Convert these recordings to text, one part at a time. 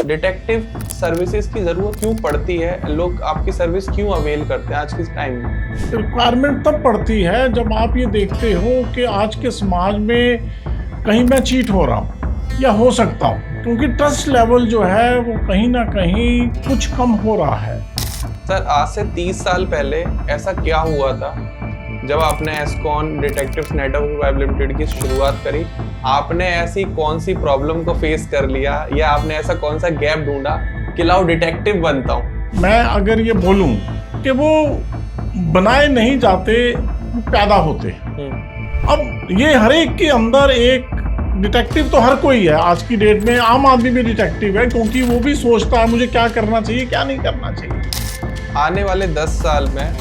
Detective services की जरूरत क्यों पड़ती है? लोग आपकी सर्विस क्यों अवेल करते हैं आज के टाइम में? रिक्वायरमेंट तब पड़ती है जब आप ये देखते हो कि आज के समाज में कहीं मैं चीट हो रहा हूँ या हो सकता हूँ, क्योंकि ट्रस्ट लेवल जो है वो कहीं ना कहीं कुछ कम हो रहा है। सर, आज से 30 साल पहले ऐसा क्या हुआ था जब आपने एस्कॉन डिटेक्टिव्स नेटवर्क प्राइवेट लिमिटेड की शुरुआत करी? आपने ऐसी कौन सी प्रॉब्लम को फेस कर लिया या आपने ऐसा कौन सा गैप ढूंढा कि लाओ डिटेक्टिव बनता हूँ? मैं अगर ये बोलूं कि वो बनाए नहीं जाते, पैदा होते। अब ये हर एक के अंदर एक डिटेक्टिव तो हर कोई है आज की डेट में। आम आदमी भी डिटेक्टिव है, क्योंकि वो भी सोचता है मुझे क्या करना चाहिए क्या नहीं करना चाहिए। आने वाले 10 साल में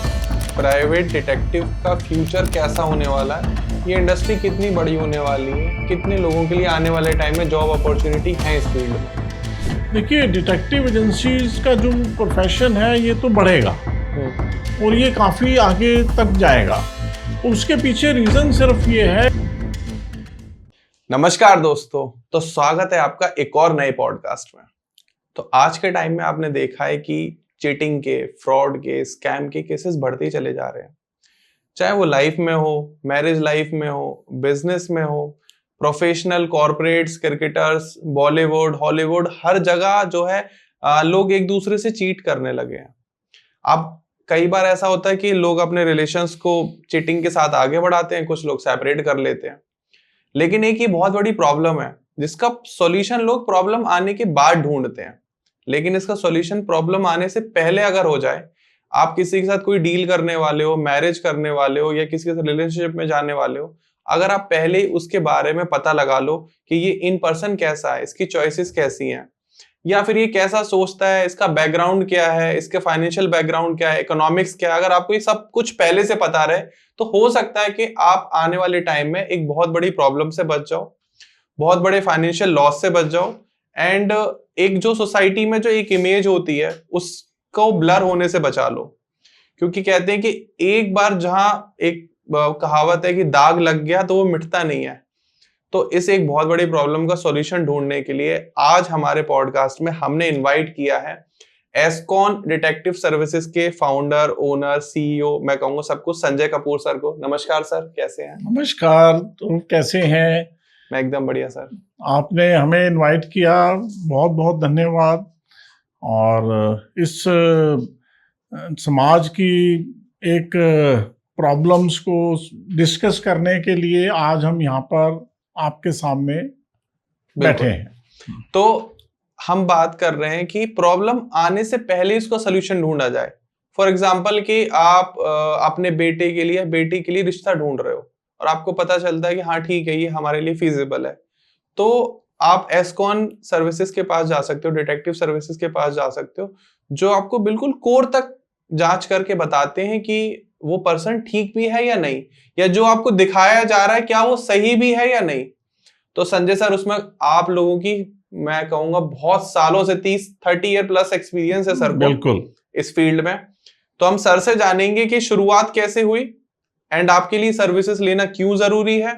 प्राइवेट डिटेक्टिव का फ्यूचर कैसा होने वाला है? ये इंडस्ट्री कितनी बड़ी होने वाली है? कितने लोगों के लिए आने वाले टाइम में जॉब अपॉर्चुनिटी है इस फील्ड में? देखिए, डिटेक्टिव एजेंसीज का जो प्रोफेशन है ये तो बढ़ेगा और ये काफ़ी आगे तक जाएगा। उसके पीछे रीज़न सिर्फ ये है। नमस्कार दोस्तों, तो स्वागत है आपका एक और नए पॉडकास्ट में। तो आज के टाइम में आपने देखा है कि चीटिंग के, फ्रॉड के, स्कैम के केसेस बढ़ते ही चले जा रहे हैं। चाहे वो लाइफ में हो, मैरिज लाइफ में हो, बिजनेस में हो, professional, corporates, cricketers, Bollywood, Hollywood, हर जगह जो है लोग एक दूसरे से चीट करने लगे हैं। अब कई बार ऐसा होता है कि लोग अपने रिलेशंस को चीटिंग के साथ आगे बढ़ाते हैं, कुछ लोग सेपरेट कर लेते हैं। लेकिन एक ये बहुत बड़ी प्रॉब्लम है जिसका सॉल्यूशन लोग प्रॉब्लम आने के बाद ढूंढते हैं। लेकिन इसका सॉल्यूशन प्रॉब्लम आने से पहले अगर हो जाए, आप किसी के साथ कोई डील करने वाले हो, मैरिज करने वाले हो या किसी के साथ रिलेशनशिप में जाने वाले हो, अगर आप पहले ही उसके बारे में पता लगा लो कि ये इन पर्सन कैसा है, इसकी चॉइसेस कैसी हैं, या फिर ये कैसा सोचता है, इसका बैकग्राउंड क्या है, इसके फाइनेंशियल बैकग्राउंड क्या है, इकोनॉमिक्स क्या है, अगर आपको ये सब कुछ पहले से पता रहे तो हो सकता है कि आप आने वाले टाइम में एक बहुत बड़ी प्रॉब्लम से बच जाओ, बहुत बड़े फाइनेंशियल लॉस से बच जाओ, एंड एक जो सोसाइटी में जो एक इमेज होती है उसको ब्लर होने से बचा लो। क्योंकि कहते हैं कि एक बार जहां एक कहावत है कि दाग लग गया तो वो मिटता नहीं है। तो इस एक बहुत बड़ी प्रॉब्लम का सॉल्यूशन ढूंढने के लिए आज हमारे पॉडकास्ट में हमने इनवाइट किया है एस्कॉन डिटेक्टिव सर्विसेज के फाउंडर, ओनर, सीईओ, मैं कहूंगा सब कुछ, संजय कपूर सर को। नमस्कार सर, कैसे हैं? नमस्कार, तुम कैसे हैं? मैं एकदम बढ़िया सर। आपने हमें इनवाइट किया, बहुत बहुत धन्यवाद। और इस समाज की एक प्रॉब्लम्स को डिस्कस करने के लिए आज हम यहाँ पर आपके सामने बैठे हैं। तो हम बात कर रहे हैं कि प्रॉब्लम आने से पहले इसका सोल्यूशन ढूंढा जाए। फॉर एग्जांपल कि आप अपने बेटे के लिए, बेटी के लिए रिश्ता ढूंढ रहे हो और आपको पता चलता है कि हाँ ठीक है, ये हमारे लिए फीजिबल है, तो आप एस्कॉन सर्विसेज के पास जा सकते हो, डिटेक्टिव सर्विसेज के पास जा सकते हो, जो आपको बिल्कुल कोर तक जांच करके बताते हैं कि वो पर्सन ठीक भी है या नहीं, या जो आपको दिखाया जा रहा है क्या वो सही भी है या नहीं। तो संजय सर, उसमें आप लोगों की, मैं कहूंगा बहुत सालों से 30 ईयर प्लस एक्सपीरियंस है सर को बिल्कुल इस फील्ड में। तो हम सर से जानेंगे कि शुरुआत कैसे हुई एंड आपके लिए सर्विसेज लेना क्यों जरूरी है,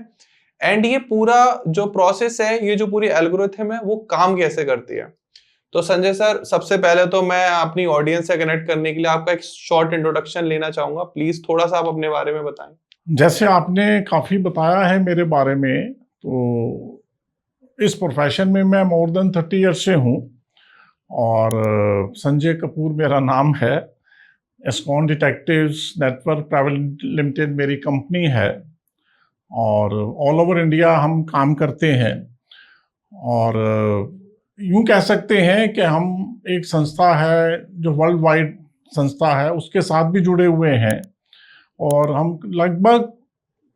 एंड ये पूरा जो प्रोसेस है, ये जो पूरी एल्गोरिथम है, वो काम कैसे करती है। तो संजय सर, सबसे पहले तो मैं अपनी ऑडियंस से कनेक्ट करने के लिए आपका एक शॉर्ट इंट्रोडक्शन लेना चाहूंगा। प्लीज थोड़ा सा आप अपने बारे में बताएं। जैसे आपने काफ़ी बताया है मेरे बारे में, तो इस प्रोफेशन में मैं मोर देन 30 ईयर्स से हूँ और संजय कपूर मेरा नाम है। एस्कॉन डिटेक्टिव्स नेटवर्क प्राइवेट लिमिटेड मेरी कंपनी है और ऑल ओवर इंडिया हम काम करते हैं। और यूँ कह सकते हैं कि हम एक संस्था है जो वर्ल्ड वाइड संस्था है, उसके साथ भी जुड़े हुए हैं और हम लगभग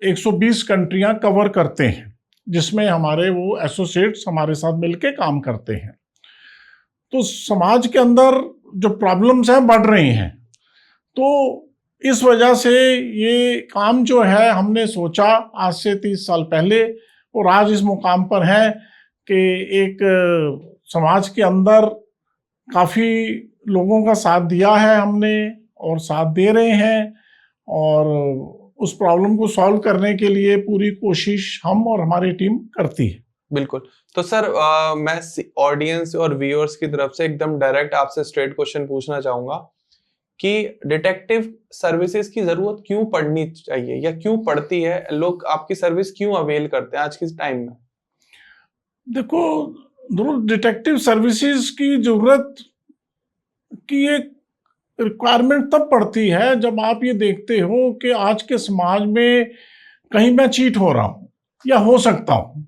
120 कंट्रियां कवर करते हैं, जिसमें हमारे वो एसोसिएट्स हमारे साथ मिलके काम करते हैं। तो समाज के अंदर जो प्रॉब्लम्स हैं बढ़ रही हैं, तो इस वजह से ये काम जो है हमने सोचा आज से 30 साल पहले, और आज इस मुकाम पर है कि एक समाज के अंदर काफ़ी लोगों का साथ दिया है हमने और साथ दे रहे हैं, और उस प्रॉब्लम को सॉल्व करने के लिए पूरी कोशिश हम और हमारी टीम करती है। बिल्कुल। तो सर मैं ऑडियंस और व्यूअर्स की तरफ से एकदम डायरेक्ट आपसे स्ट्रेट क्वेश्चन पूछना चाहूंगा कि डिटेक्टिव सर्विसेज की जरूरत क्यों पड़नी चाहिए या क्यों पड़ती है, लोग आपकी सर्विस क्यों अवेल करते हैं आज के टाइम में? देखो, डिटेक्टिव सर्विसेज की जरूरत की एक रिक्वायरमेंट तब पड़ती है जब आप ये देखते हो कि आज के समाज में कहीं मैं चीट हो रहा हूं या हो सकता हूं,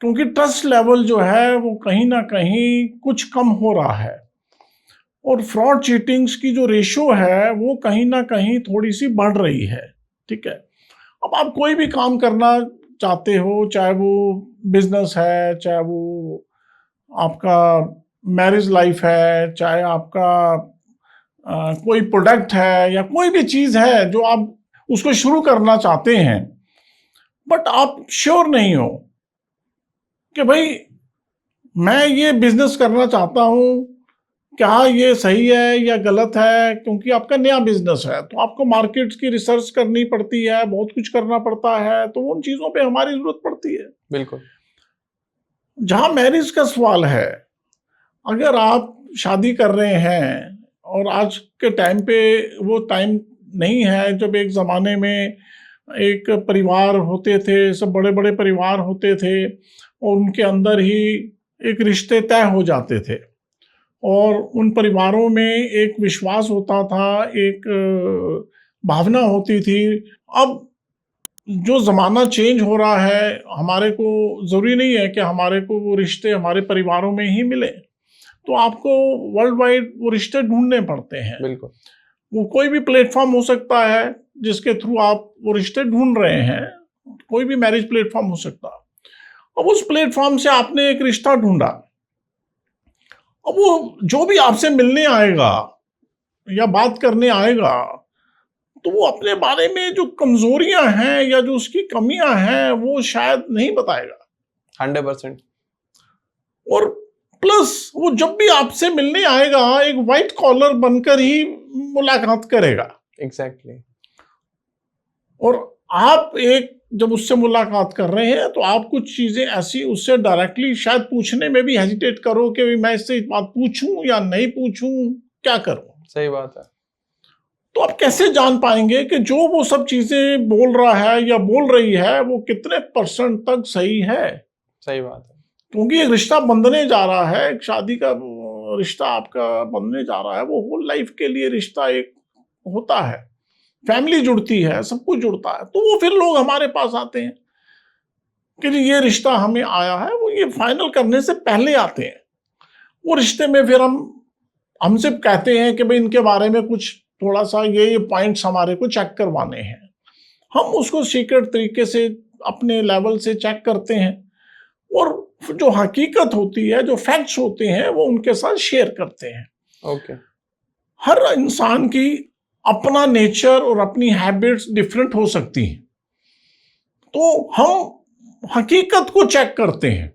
क्योंकि ट्रस्ट लेवल जो है वो कहीं ना कहीं कुछ कम हो रहा है और फ्रॉड चीटिंग्स की जो रेशो है वो कहीं ना कहीं थोड़ी सी बढ़ रही है। ठीक है, अब आप कोई भी काम करना चाहते हो, चाहे वो बिजनेस है, चाहे वो आपका मैरिज लाइफ है, चाहे आपका कोई प्रोडक्ट है या कोई भी चीज है जो आप उसको शुरू करना चाहते हैं, बट आप श्योर नहीं हो कि भाई मैं ये बिजनेस करना चाहता हूं, क्या ये सही है या गलत है, क्योंकि आपका नया बिजनेस है तो आपको मार्केट की रिसर्च करनी पड़ती है, बहुत कुछ करना पड़ता है, तो उन चीजों पे हमारी जरूरत पड़ती है। बिल्कुल। जहां मैरिज का सवाल है, अगर आप शादी कर रहे हैं और आज के टाइम पे वो टाइम नहीं है जब एक ज़माने में एक परिवार होते थे, सब बड़े बड़े परिवार होते थे और उनके अंदर ही एक रिश्ते तय हो जाते थे और उन परिवारों में एक विश्वास होता था, एक भावना होती थी। अब जो ज़माना चेंज हो रहा है, हमारे को ज़रूरी नहीं है कि हमारे को वो रिश्ते हमारे परिवारों में ही मिले, तो आपको वर्ल्ड वाइड वो रिश्ते ढूंढने पड़ते हैं। बिल्कुल। वो कोई भी प्लेटफॉर्म हो सकता है जिसके थ्रू आप वो रिश्ते ढूंढ रहे हैं, कोई भी मैरिज प्लेटफॉर्म हो सकता है। अब उस प्लेटफॉर्म से आपने एक रिश्ता ढूंढा, अब वो जो भी आपसे मिलने आएगा या बात करने आएगा तो वो अपने बारे में जो कमजोरियां हैं या जो उसकी कमियां हैं वो शायद नहीं बताएगा। 100%। और प्लस वो जब भी आपसे मिलने आएगा एक व्हाइट कॉलर बनकर ही मुलाकात करेगा। एग्जैक्टली। और आप एक जब उससे मुलाकात कर रहे हैं तो आप कुछ चीजें ऐसी उससे डायरेक्टली शायद पूछने में भी हेजिटेट करो कि मैं इससे बात पूछूं या नहीं पूछूं, क्या करूं। सही बात है। तो आप कैसे जान पाएंगे कि जो वो सब चीजें बोल रहा है या बोल रही है वो कितने परसेंट तक सही है? सही बात है। क्योंकि एक रिश्ता बंधने जा रहा है, एक शादी का रिश्ता आपका बंधने जा रहा है, वो होल लाइफ के लिए रिश्ता एक होता है, फैमिली जुड़ती है, सब कुछ जुड़ता है। तो वो फिर लोग हमारे पास आते हैं कि ये रिश्ता हमें आया है, वो ये फाइनल करने से पहले आते हैं। वो रिश्ते में फिर हमसे कहते हैं कि भाई इनके बारे में कुछ थोड़ा सा ये पॉइंट्स हमारे को चेक करवाने हैं। हम उसको सीक्रेट तरीके से अपने लेवल से चेक करते हैं और जो हकीकत होती है, जो फैक्ट्स होते हैं, वो उनके साथ शेयर करते हैं। ओके। हर इंसान की अपना नेचर और अपनी हैबिट्स डिफरेंट हो सकती हैं, तो हम हकीकत को चेक करते हैं।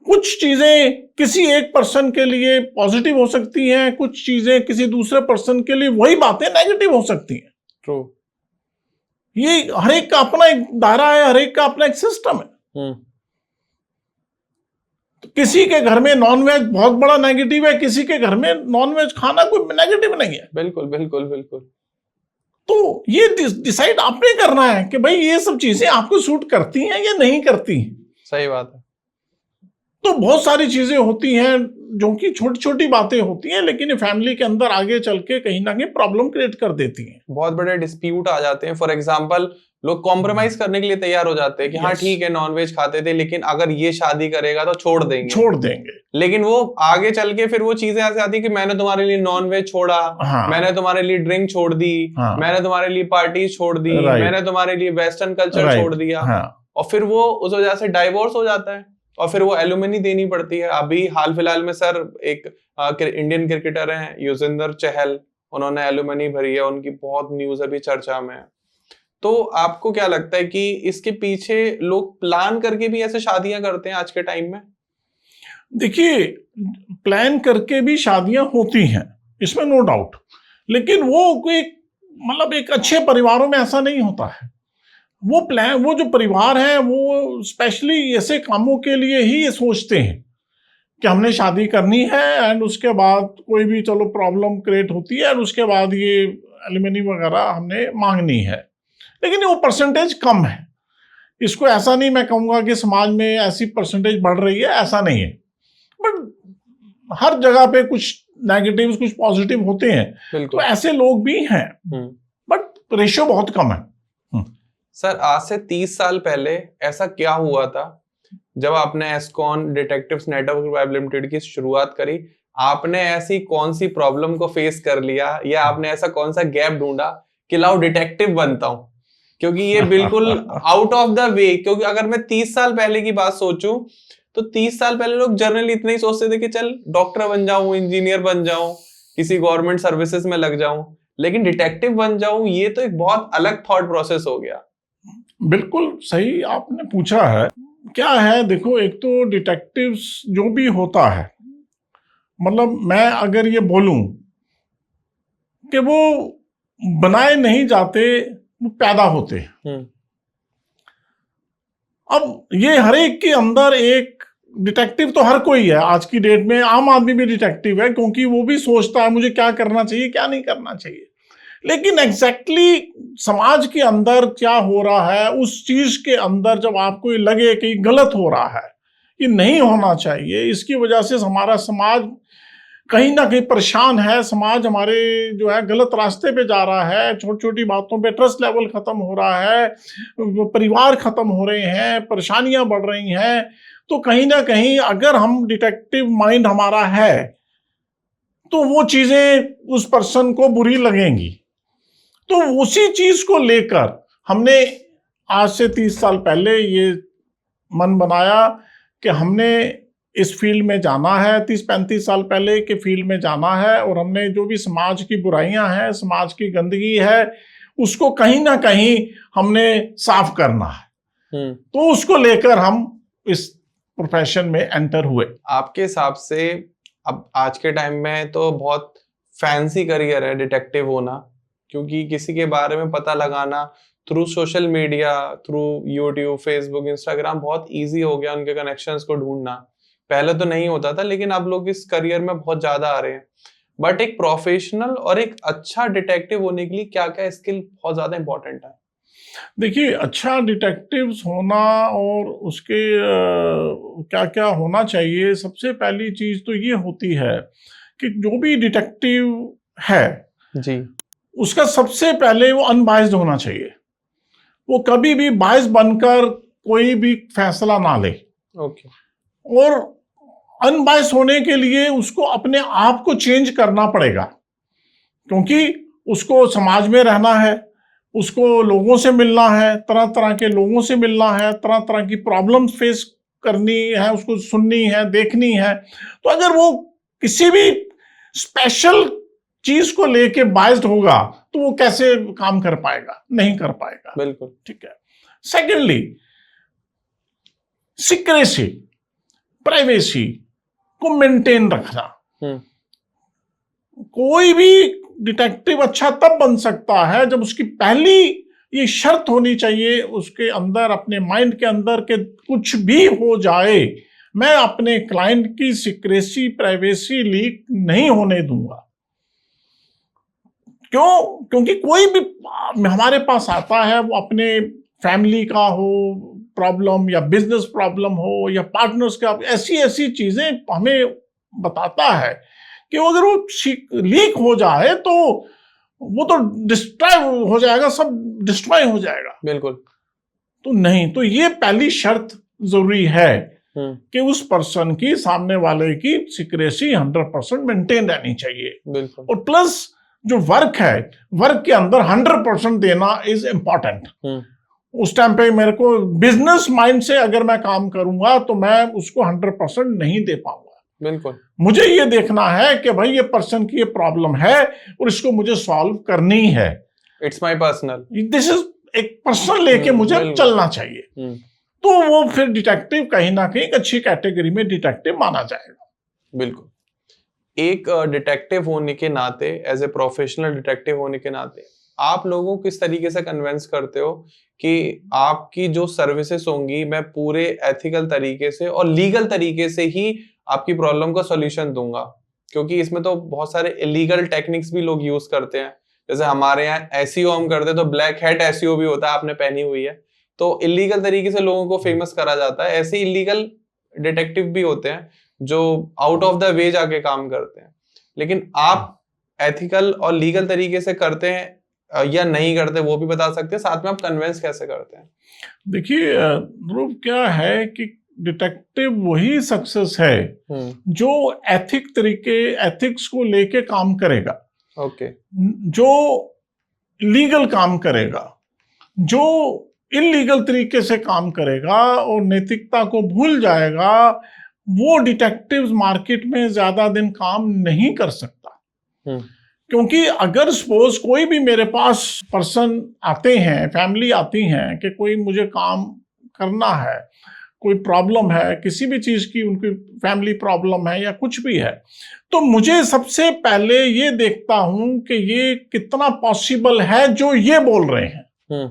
कुछ चीजें किसी एक पर्सन के लिए पॉजिटिव हो सकती हैं, कुछ चीजें किसी दूसरे पर्सन के लिए वही बातें नेगेटिव हो सकती हैं। ट्रू। ये हर एक का अपना एक दायरा है, हर एक का अपना एक सिस्टम है। तो किसी के घर में नॉनवेज बहुत बड़ा नेगेटिव है, किसी के घर में नॉनवेज खाना कोई नेगेटिव नहीं है। बिल्कुल बिल्कुल बिल्कुल। तो ये डिसाइड आपने करना है कि भाई ये सब चीजें आपको सूट करती हैं या नहीं करती हैं। सही बात है। तो बहुत सारी चीजें होती हैं जो कि छोटी छोटी बातें होती हैं, लेकिन फैमिली के अंदर आगे चल के कहीं ना कहीं प्रॉब्लम क्रिएट कर देती हैं। बहुत बड़े डिस्प्यूट आ जाते हैं। फॉर एग्जांपल लोग कॉम्प्रोमाइज करने के लिए तैयार हो जाते हैं कि हाँ ठीक है नॉनवेज खाते थे लेकिन अगर ये शादी करेगा तो छोड़ देंगे। लेकिन वो आगे चल के फिर वो चीजें ऐसे आती है कि मैंने तुम्हारे लिए नॉनवेज छोड़ा, मैंने तुम्हारे लिए ड्रिंक छोड़ दी, मैंने तुम्हारे लिए पार्टी छोड़ दी, मैंने तुम्हारे लिए वेस्टर्न कल्चर छोड़ दिया, और फिर वो उस वजह से डाइवोर्स हो जाता है और फिर वो एलुमनी देनी पड़ती है। अभी हाल फिलहाल में सर एक इंडियन क्रिकेटर हैं युजवेंद्र चहल, उन्होंने एलुमनी भरी है, उनकी बहुत न्यूज अभी चर्चा में है। तो आपको क्या लगता है कि इसके पीछे लोग प्लान करके भी ऐसे शादियां करते हैं आज के टाइम में? देखिए, प्लान करके भी शादियां होती हैं, इसमें नो डाउट, लेकिन वो कोई मतलब एक अच्छे परिवारों में ऐसा नहीं होता है। वो जो परिवार है वो स्पेशली ऐसे कामों के लिए ही ये सोचते हैं कि हमने शादी करनी है एंड उसके बाद कोई भी चलो प्रॉब्लम क्रिएट होती है एंड उसके बाद ये एलिमनी वगैरह हमने मांगनी है। लेकिन वो परसेंटेज कम है। इसको ऐसा नहीं मैं कहूँगा कि समाज में ऐसी परसेंटेज बढ़ रही है, ऐसा नहीं है। बट हर जगह पे कुछ नेगेटिव्स कुछ पॉजिटिव होते हैं, तो ऐसे लोग भी हैं, बट रेशियो बहुत कम है। सर, आज से 30 साल पहले ऐसा क्या हुआ था जब आपने एस्कॉन डिटेक्टिव्स नेटवर्क प्राइवेट लिमिटेड की शुरुआत करी? आपने ऐसी कौन सी प्रॉब्लम को फेस कर लिया या आपने ऐसा कौन सा गैप ढूंढा कि लाओ डिटेक्टिव बनता हूं? क्योंकि ये बिल्कुल आउट ऑफ द वे, क्योंकि अगर मैं 30 साल पहले की बात सोचूं तो 30 साल पहले लोग जनरली इतना ही सोचते थे कि चल डॉक्टर बन जाऊं, इंजीनियर बन जाऊं, किसी गवर्नमेंट सर्विसेज में लग जाऊं, लेकिन डिटेक्टिव बन जाऊं ये तो एक बहुत अलग थॉट प्रोसेस हो गया। बिल्कुल सही आपने पूछा है। क्या है, देखो, एक तो डिटेक्टिव्स जो भी होता है, मतलब मैं अगर ये बोलूं कि वो बनाए नहीं जाते, वो पैदा होते हैं। अब ये हर एक के अंदर एक डिटेक्टिव तो हर कोई है आज की डेट में, आम आदमी भी डिटेक्टिव है, क्योंकि वो भी सोचता है मुझे क्या करना चाहिए क्या नहीं करना चाहिए। लेकिन एग्जैक्टली समाज के अंदर क्या हो रहा है, उस चीज के अंदर जब आपको ये लगे कि गलत हो रहा है, ये नहीं होना चाहिए, इसकी वजह से हमारा समाज कहीं ना कहीं परेशान है, समाज हमारे जो है गलत रास्ते पे जा रहा है, छोटी छोटी बातों पे ट्रस्ट लेवल खत्म हो रहा है, परिवार खत्म हो रहे हैं, परेशानियां बढ़ रही हैं, तो कहीं ना कहीं अगर हम डिटेक्टिव माइंड हमारा है तो वो चीजें उस पर्सन को बुरी लगेंगी। तो उसी चीज को लेकर हमने आज से 30 साल पहले ये मन बनाया कि हमने इस फील्ड में जाना है, 30-35 साल पहले के फील्ड में जाना है, और हमने जो भी समाज की बुराइयां हैं, समाज की गंदगी है, उसको कहीं ना कहीं हमने साफ करना है। तो उसको लेकर हम इस प्रोफेशन में एंटर हुए। आपके हिसाब से अब आज के टाइम में तो बहुत फैंसी करियर है डिटेक्टिव होना, क्योंकि किसी के बारे में पता लगाना through social media, through YouTube, Facebook, Instagram बहुत इजी हो गया उनके कनेक्शंस को ढूंढना। पहले तो नहीं होता था, लेकिन अब लोग इस करियर में बहुत ज्यादा आ रहे हैं। बट एक प्रोफेशनल और एक अच्छा डिटेक्टिव होने के लिए क्या क्या स्किल बहुत ज्यादा इंपॉर्टेंट है? देखिए, अच्छा डिटेक्टिव होना और उसके क्या क्या होना चाहिए, सबसे पहली चीज तो ये होती है कि जो भी डिटेक्टिव है जी, उसका सबसे पहले वो अनबाइज्ड होना चाहिए। वो कभी भी बाइस बनकर कोई भी फैसला ना ले। ओके। और अनबाइस होने के लिए उसको अपने आप को चेंज करना पड़ेगा, क्योंकि उसको समाज में रहना है, उसको लोगों से मिलना है, तरह तरह के लोगों से मिलना है, तरह तरह की प्रॉब्लम फेस करनी है, उसको सुननी है, देखनी है। तो अगर वो किसी भी स्पेशल चीज को लेके बाइज्ड होगा तो वो कैसे काम कर पाएगा? नहीं कर पाएगा। बिल्कुल ठीक है। सेकेंडली, सीक्रेसी, प्राइवेसी को मेंटेन रखना। कोई भी डिटेक्टिव अच्छा तब बन सकता है जब उसकी पहली ये शर्त होनी चाहिए उसके अंदर, अपने माइंड के अंदर, के कुछ भी हो जाए मैं अपने क्लाइंट की सीक्रेसी, प्राइवेसी लीक नहीं होने दूंगा। क्यों? क्योंकि कोई भी हमारे पास आता है, वो अपने फैमिली का हो प्रॉब्लम या बिजनेस प्रॉब्लम हो या पार्टनर्स का, ऐसी ऐसी चीजें हमें बताता है कि अगर वो लीक हो जाए तो वो तो डिस्ट्रॉय हो जाएगा, सब डिस्ट्रॉय हो जाएगा। बिल्कुल। तो नहीं, तो ये पहली शर्त जरूरी है कि उस पर्सन की, सामने वाले की सीक्रेसी 100% मेंटेन रहनी चाहिए। बिल्कुल। और प्लस जो वर्क है, वर्क के अंदर 100% देना इज इम्पॉर्टेंट। उस टाइम पे मेरे को बिजनेस माइंड से अगर मैं काम करूंगा तो मैं उसको 100% नहीं दे पाऊंगा। बिल्कुल। मुझे ये देखना है कि भाई ये पर्सन की ये प्रॉब्लम है और इसको मुझे सॉल्व करनी है। It's my personal, this is एक पर्सन लेके मुझे चलना चाहिए। तो वो फिर डिटेक्टिव कहीं ना कहीं अच्छी कैटेगरी में डिटेक्टिव माना जाएगा। बिल्कुल। एक डिटेक्टिव होने के नाते, एज ए प्रोफेशनल डिटेक्टिव होने के नाते, आप लोगों को किस तरीके से कन्विंस करते हो कि आपकी जो सर्विसेज होंगी मैं पूरे एथिकल तरीके से और लीगल तरीके से ही आपकी प्रॉब्लम का सॉल्यूशन दूंगा? क्योंकि इसमें तो बहुत सारे इलीगल टेक्निक्स भी लोग यूज करते हैं। जैसे हमारे यहाँ एसईओ हम करते हैं तो ब्लैक हैट एसईओ भी होता है, आपने पहनी हुई है। तो इलीगल तरीके से लोगों को फेमस करा जाता है। ऐसे इलीगल डिटेक्टिव भी होते हैं जो आउट ऑफ द वे जाके काम करते हैं। लेकिन आप एथिकल और लीगल तरीके से करते हैं या नहीं करते, वो भी बता सकते हैं। साथ में आप कन्विंस कैसे करते हैं? देखिए ध्रुव, क्या है कि डिटेक्टिव वही सक्सेस है जो एथिक्स को लेके काम करेगा। ओके। जो लीगल काम करेगा, जो इलीगल तरीके से काम करेगा और नैतिकता को भूल जाएगा, वो डिटेक्टिव्स मार्केट में ज्यादा दिन काम नहीं कर सकता। क्योंकि अगर सपोज कोई भी मेरे पास पर्सन आते हैं, फैमिली आती हैं कि कोई मुझे काम करना है, कोई प्रॉब्लम है, किसी भी चीज की उनकी फैमिली प्रॉब्लम है या कुछ भी है, तो मुझे सबसे पहले ये देखता हूं कि ये कितना पॉसिबल है जो ये बोल रहे हैं।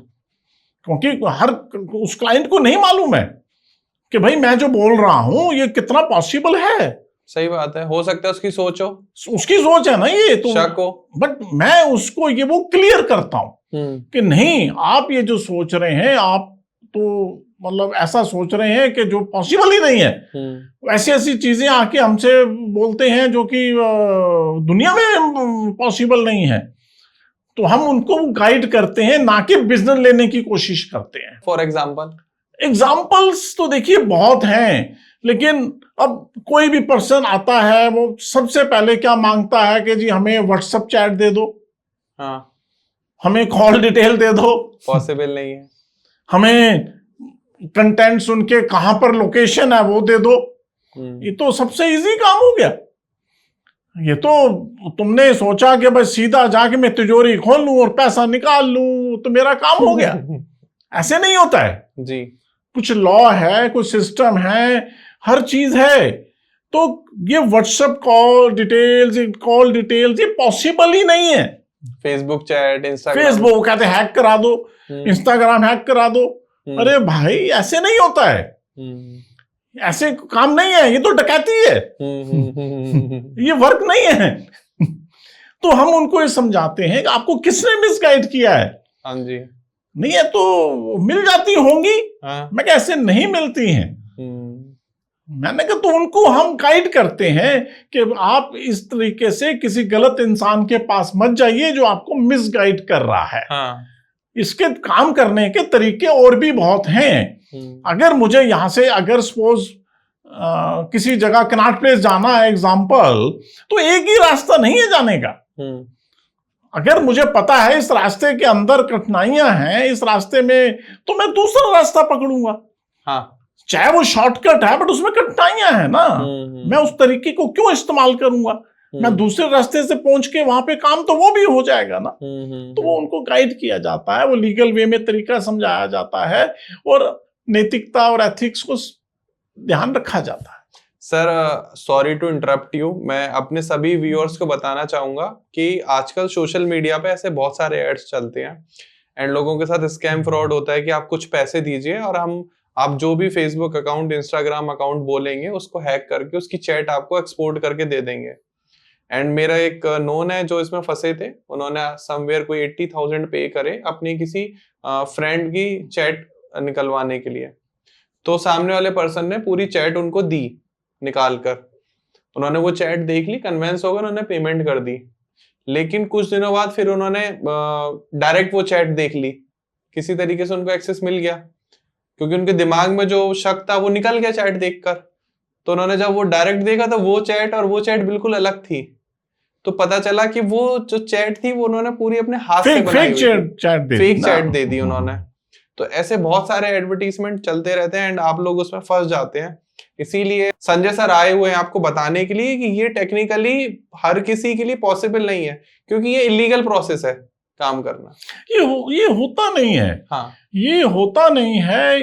क्योंकि हर उस क्लाइंट को नहीं मालूम है कि भाई मैं जो बोल रहा हूं ये कितना पॉसिबल है। सही बात है, हो सकता है उसकी सोच हो, उसकी सोच है ना, ये तो शक हो, बट मैं उसको ये वो क्लियर करता हूं कि नहीं, आप ये जो सोच रहे हैं, आप तो मतलब ऐसा सोच रहे हैं कि जो पॉसिबल ही नहीं है। ऐसी ऐसी चीजें आके हमसे बोलते हैं जो कि दुनिया में पॉसिबल नहीं है। तो हम उनको गाइड करते हैं, ना कि बिजनेस लेने की कोशिश करते हैं। फॉर एग्जाम्पल्स तो देखिए बहुत हैं, लेकिन अब कोई भी पर्सन आता है, वो सबसे पहले क्या मांगता है कि जी हमें व्हाट्सएप चैट दे दो, हाँ, हमें कॉल डिटेल दे दो। पॉसिबल नहीं है। हमें कंटेंट सुन के कहां पर लोकेशन है वो दे दो। ये तो सबसे इजी काम हो गया। ये तो तुमने सोचा कि बस सीधा जाके मैं तिजोरी खोल लूं और पैसा निकाल लूं तो मेरा काम हो गया। ऐसे नहीं होता है जी। कुछ लॉ है, कुछ सिस्टम है, हर चीज है। तो ये व्हाट्सएप कॉल डिटेल्स ये पॉसिबल ही नहीं है। फेसबुक चैट, इंस्टाग्राम, फेसबुक कहते हैक करा दो, इंस्टाग्राम हैक करा दो। अरे भाई ऐसे नहीं होता है, ऐसे काम नहीं है, ये तो डकैती है। ये वर्क नहीं है। तो हम उनको ये समझाते हैं कि आपको किसने मिसगाइड किया है। हाँ जी। नहीं है तो मिल जाती होंगी। हाँ। मैं कैसे नहीं मिलती हैं। मैंने कहा तो उनको हम गाइड करते हैं कि आप इस तरीके से किसी गलत इंसान के पास मत जाइए जो आपको मिसगाइड कर रहा है। हाँ। इसके काम करने के तरीके और भी बहुत हैं। अगर मुझे यहां से अगर सपोज किसी जगह कनॉट प्लेस जाना है एग्जांपल, तो एक ही रास्ता नहीं है जाने का। अगर मुझे पता है इस रास्ते के अंदर कठिनाइयां हैं, इस रास्ते में, तो मैं दूसरा रास्ता पकड़ूंगा। हाँ। चाहे वो शॉर्टकट है बट उसमें कठिनाइयां हैं ना। मैं उस तरीके को क्यों इस्तेमाल करूंगा। मैं दूसरे रास्ते से पहुंच के वहां पे काम तो वो भी हो जाएगा ना। तो वो उनको गाइड किया जाता है, वो लीगल वे में तरीका समझाया जाता है और नैतिकता और एथिक्स को ध्यान रखा जाता है। Sir sorry to interrupt you, मैं अपने सभी व्यूअर्स को बताना चाहूंगा कि आजकल सोशल मीडिया पे ऐसे बहुत सारे एड्स चलते हैं एंड लोगों के साथ स्कैम फ्रॉड होता है कि आप कुछ पैसे दीजिए और आप जो भी फेसबुक अकाउंट, इंस्टाग्राम अकाउंट बोलेंगे उसको हैक करके उसकी चैट आपको एक्सपोर्ट करके दे देंगे। एंड मेरा एक नोन है जो इसमें फंसे थे, उन्होंने समवेयर कोई 80,000 पे करे अपनी किसी फ्रेंड की चैट निकलवाने के लिए। तो सामने वाले पर्सन ने पूरी चैट उनको दी निकाल कर, उन्होंने वो चैट देख ली, कन्विंस हो गए, उन्होंने पेमेंट कर दी। लेकिन कुछ दिनों बाद फिर उन्होंने डायरेक्ट वो चैट देख ली, किसी तरीके से उनको एक्सेस मिल गया क्योंकि उनके दिमाग में जो शक था वो निकल गया चैट देखकर। तो उन्होंने जब वो डायरेक्ट देखा तो वो चैट और वो चैट बिल्कुल अलग थी। तो पता चला कि वो जो चैट थी वो उन्होंने पूरी अपने हाथ से बनाई हुई थी, फेक चैट दे दी उन्होंने। तो ऐसे बहुत सारे एडवर्टीजमेंट चलते रहते हैं एंड आप लोग उसमें फंस जाते हैं। इसीलिए संजय सर आए हुए हैं आपको बताने के लिए कि ये टेक्निकली हर किसी के लिए पॉसिबल नहीं है क्योंकि ये इलीगल प्रोसेस है काम करना। ये होता नहीं है। हाँ, ये होता नहीं है।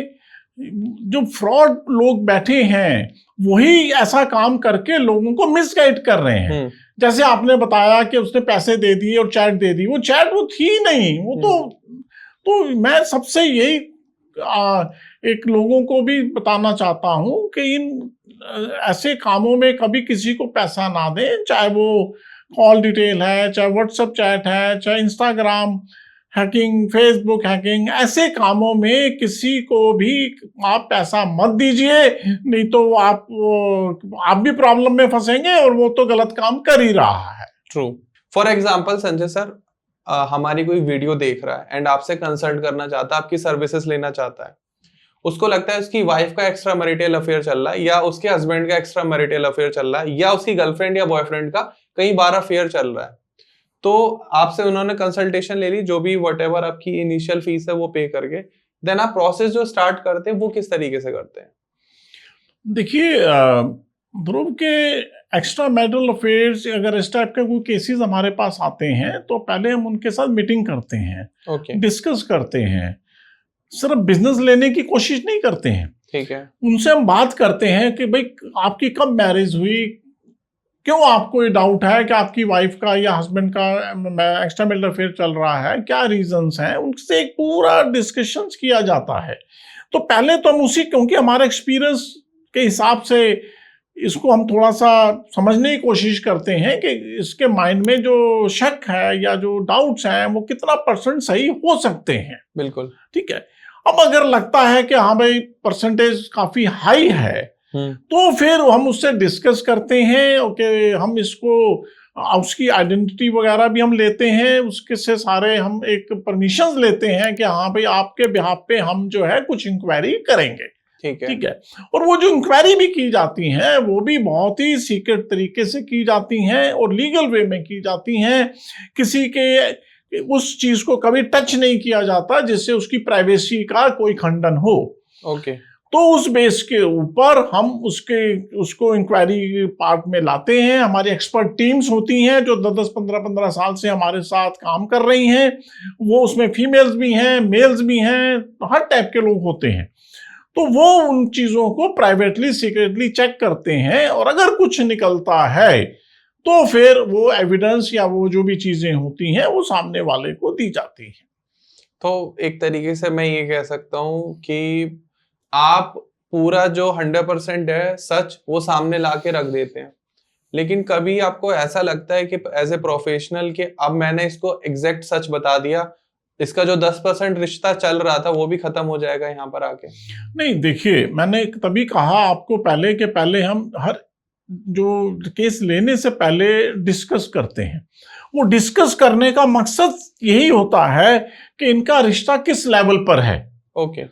जो फ्रॉड लोग बैठे हैं वही ऐसा काम करके लोगों को मिसगाइड कर रहे हैं। जैसे आपने बताया कि उसने पैसे दे दिए और चैट दे दी, वो चैट वो थी नहीं, वो तो मैं सबसे यही एक लोगों को भी बताना चाहता हूं कि इन ऐसे कामों में कभी किसी को पैसा ना दें, चाहे वो कॉल डिटेल है, चाहे व्हाट्सएप चैट है, चाहे इंस्टाग्राम हैकिंग, फेसबुक हैकिंग, ऐसे कामों में किसी को भी आप पैसा मत दीजिए, नहीं तो आप भी प्रॉब्लम में फंसेंगे और वो तो गलत काम कर ही रहा है। True. For example Sanjay sir, हमारी कोई वीडियो देख रहा है एंड आपसे कंसल्ट करना चाहता है, आपकी सर्विसेज लेना चाहता है, उसको लगता है उसकी वाइफ का एक्स्ट्रा मैरिटल अफेयर चल रहा है, या उसके हस्बैंड का एक्स्ट्रा मैरिटल अफेयर चल रहा है, या उसकी गर्लफ्रेंड या बॉयफ्रेंड का कई बार अफेयर चल रहा है, तो आपसे उन्होंने कंसल्टेशन ले ली, जो भी व्हाटएवर आपकी इनिशियल फीस है वो पे करके, देन आप प्रोसेस जो स्टार्ट करते हैं वो किस तरीके से करते हैं? देखिए ध्रुव के एक्स्ट्रा मैरिटल अफेयर्स, अगर इस टाइप के कोई केसेस हमारे पास आते हैं तो पहले हम उनके साथ मीटिंग करते हैं, डिस्कस करते हैं, सिर्फ बिजनेस लेने की कोशिश नहीं करते हैं। ठीक है। उनसे हम बात करते हैं कि भाई आपकी कब मैरिज हुई, क्यों आपको ये डाउट है कि आपकी वाइफ का या हस्बैंड का एक्स्ट्रा मैरिटल अफेयर चल रहा है, क्या रीजंस हैं, उनसे एक पूरा डिस्कशंस किया जाता है। तो पहले तो हम उसी, क्योंकि हमारे एक्सपीरियंस के हिसाब से इसको हम थोड़ा सा समझने की कोशिश करते हैं कि इसके माइंड में जो शक है या जो डाउट्स हैं वो कितना % सही हो सकते हैं। बिल्कुल। ठीक है। अब अगर लगता है कि हाँ भाई परसेंटेज काफी हाई है, तो फिर हम उससे डिस्कस करते हैं कि हम इसको, उसकी आइडेंटिटी वगैरह भी हम लेते हैं, उसके से सारे हम एक परमिशंस लेते हैं कि हाँ भाई आपके बिहाफ पे हम जो है कुछ इंक्वायरी करेंगे। ठीक है। और वो जो इंक्वायरी भी की जाती हैं वो भी बहुत ही सीक्रेट तरीके से की जाती हैं और लीगल वे में की जाती हैं। किसी के उस चीज को कभी टच नहीं किया जाता जिससे उसकी प्राइवेसी का कोई खंडन हो। ओके। तो उस बेस के ऊपर हम उसको इंक्वायरी पार्ट में लाते हैं। हमारी एक्सपर्ट टीम्स होती हैं जो 10-15 साल से हमारे साथ काम कर रही हैं। वो उसमें फीमेल्स भी हैं, मेल्स भी हैं, हर टाइप के लोग होते हैं। तो वो उन चीजों को प्राइवेटली सीक्रेटली चेक करते हैं और अगर कुछ निकलता है तो फिर वो एविडेंस या वो जो भी चीजें होती हैं वो सामने वाले को दी जाती हैं। तो एक तरीके से मैं ये कह सकता हूँ कि आप पूरा जो 100% है सच वो सामने ला के रख देते हैं, लेकिन कभी आपको ऐसा लगता है कि एज ए प्रोफेशनल कि अब मैंने इसको एग्जैक्ट सच बता दिया, इसका जो 10% रिश्ता चल रहा था वो भी खत्म हो जाएगा यहाँ पर आके? नहीं, देखिए मैंने तभी कहा आपको पहले कि पहले हम हर जो केस लेने से पहले डिस्कस करते हैं। वो डिस्कस करने का मकसद यही होता है कि इनका रिश्ता किस लेवल पर है। ओके।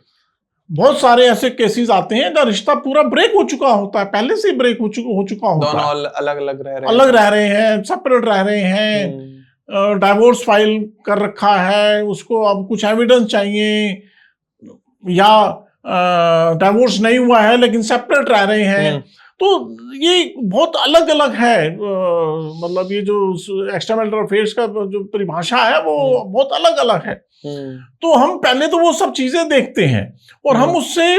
बहुत सारे ऐसे केसेस आते हैं जहाँ रिश्ता पूरा ब्रेक हो चुका होता है, पहले से ब्रेक हो चुका होता है, दोनों अलग अलग रह रहे हैं, सेपरेट रह रहे हैं, डाइवोर्स फाइल कर रखा है, उसको अब कुछ एविडेंस चाहिए, या डाइवोर्स नहीं हुआ है लेकिन सेपरेट रह रहे हैं। तो ये बहुत अलग अलग है, मतलब ये जो एक्स्ट्रा मैरिटल अफेयर्स का जो परिभाषा है वो बहुत अलग अलग है। तो हम पहले तो वो सब चीजें देखते हैं और हम उससे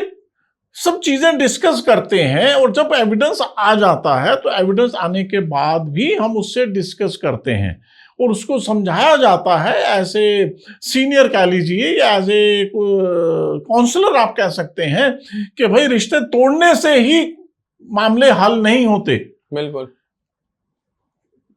सब चीजें डिस्कस करते हैं, और जब एविडेंस आ जाता है तो एविडेंस आने के बाद भी हम उससे डिस्कस करते हैं और उसको समझाया जाता है, ऐसे सीनियर कह लीजिए या एज ए काउंसलर आप कह सकते हैं कि भाई रिश्ते तोड़ने से ही मामले हल नहीं होते। बिल्कुल।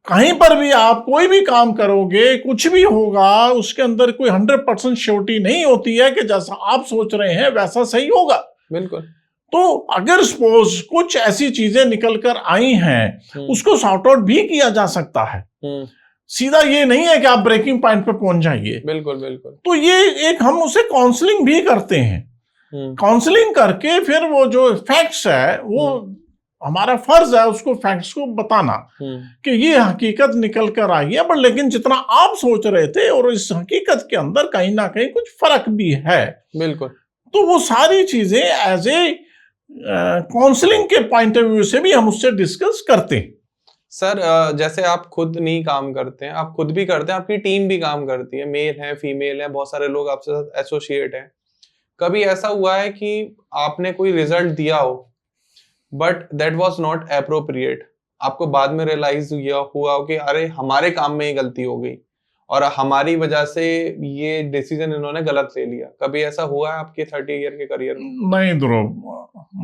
कहीं पर भी आप कोई भी काम करोगे, कुछ भी होगा, उसके अंदर कोई 100% श्योरिटी नहीं होती है कि जैसा आप सोच रहे हैं वैसा सही होगा। बिल्कुल। तो अगर सपोज कुछ ऐसी चीजें निकल कर आई हैं, उसको सॉर्ट आउट भी किया जा सकता है। सीधा ये नहीं है कि आप ब्रेकिंग पॉइंट पे पहुंच जाइए। बिल्कुल बिल्कुल। तो ये एक हम उसे काउंसलिंग भी करते हैं। काउंसलिंग करके फिर वो जो फैक्ट्स है वो हमारा फर्ज है उसको फैक्ट्स को बताना कि ये हकीकत निकल कर आई है, बट लेकिन जितना आप सोच रहे थे और इस हकीकत के अंदर कहीं ना कहीं कुछ फर्क भी है। बिल्कुल। तो वो सारी चीजें एज ए काउंसलिंग के पॉइंट ऑफ व्यू से भी हम उससे डिस्कस करते हैं। सर जैसे आप खुद नहीं काम करते हैं, आप खुद भी करते हैं, आपकी टीम भी काम करती है, मेल है फीमेल है, बहुत सारे लोग आपसे साथ एसोसिएट हैं। कभी ऐसा हुआ है कि आपने कोई रिजल्ट दिया हो but that was not appropriate. आपको बाद में रियलाइज हुआ कि अरे हमारे काम में ही गलती हो गई और हमारी वजह से ये डिसीजन इन्होंने गलत ले लिया। कभी ऐसा हुआ है आपके 30 ईयर के करियर में? नहीं ध्रुव,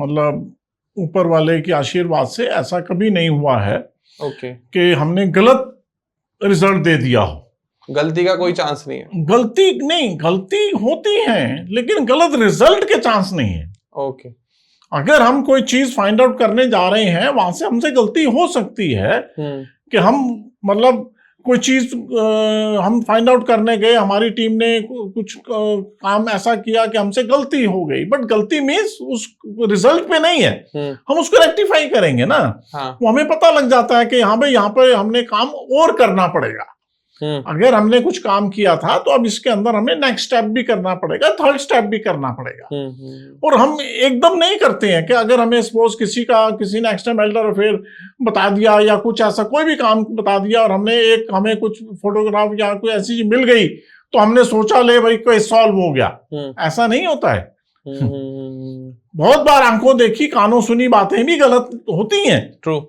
मतलब ऊपर वाले के आशीर्वाद से ऐसा कभी नहीं हुआ है ओके। कि हमने गलत रिजल्ट दे दिया हो। गलती का कोई चांस नहीं है? गलती नहीं, गलती होती है लेकिन गलत रिजल्ट के चांस नहीं है। ओके। अगर हम कोई चीज फाइंड आउट करने जा रहे हैं, वहां से हमसे गलती हो सकती है कि हम मतलब कोई चीज हम फाइंड आउट करने गए, हमारी टीम ने कुछ काम ऐसा किया कि हमसे गलती हो गई, बट गलती मीन्स उस रिजल्ट पे नहीं है। हम उसको रेक्टिफाई करेंगे ना। हाँ। वो हमें पता लग जाता है कि यहाँ पे हमने काम और करना पड़ेगा। अगर हमने कुछ काम किया था तो अब इसके अंदर हमें नेक्स्ट स्टेप भी करना पड़ेगा, थर्ड स्टेप भी करना पड़ेगा। और हम एकदम नहीं करते हैं कि अगर हमें सपोज किसी ने एक्स्ट्रा मैरिटल अफेयर बता दिया या कुछ ऐसा कोई भी काम बता दिया और हमें कुछ फोटोग्राफ या कोई ऐसी चीज मिल गई तो हमने सोचा ले भाई कोई सॉल्व हो गया। ऐसा नहीं होता है। बहुत बार आंखों देखी कानों सुनी बातें भी गलत होती हैं। ट्रू।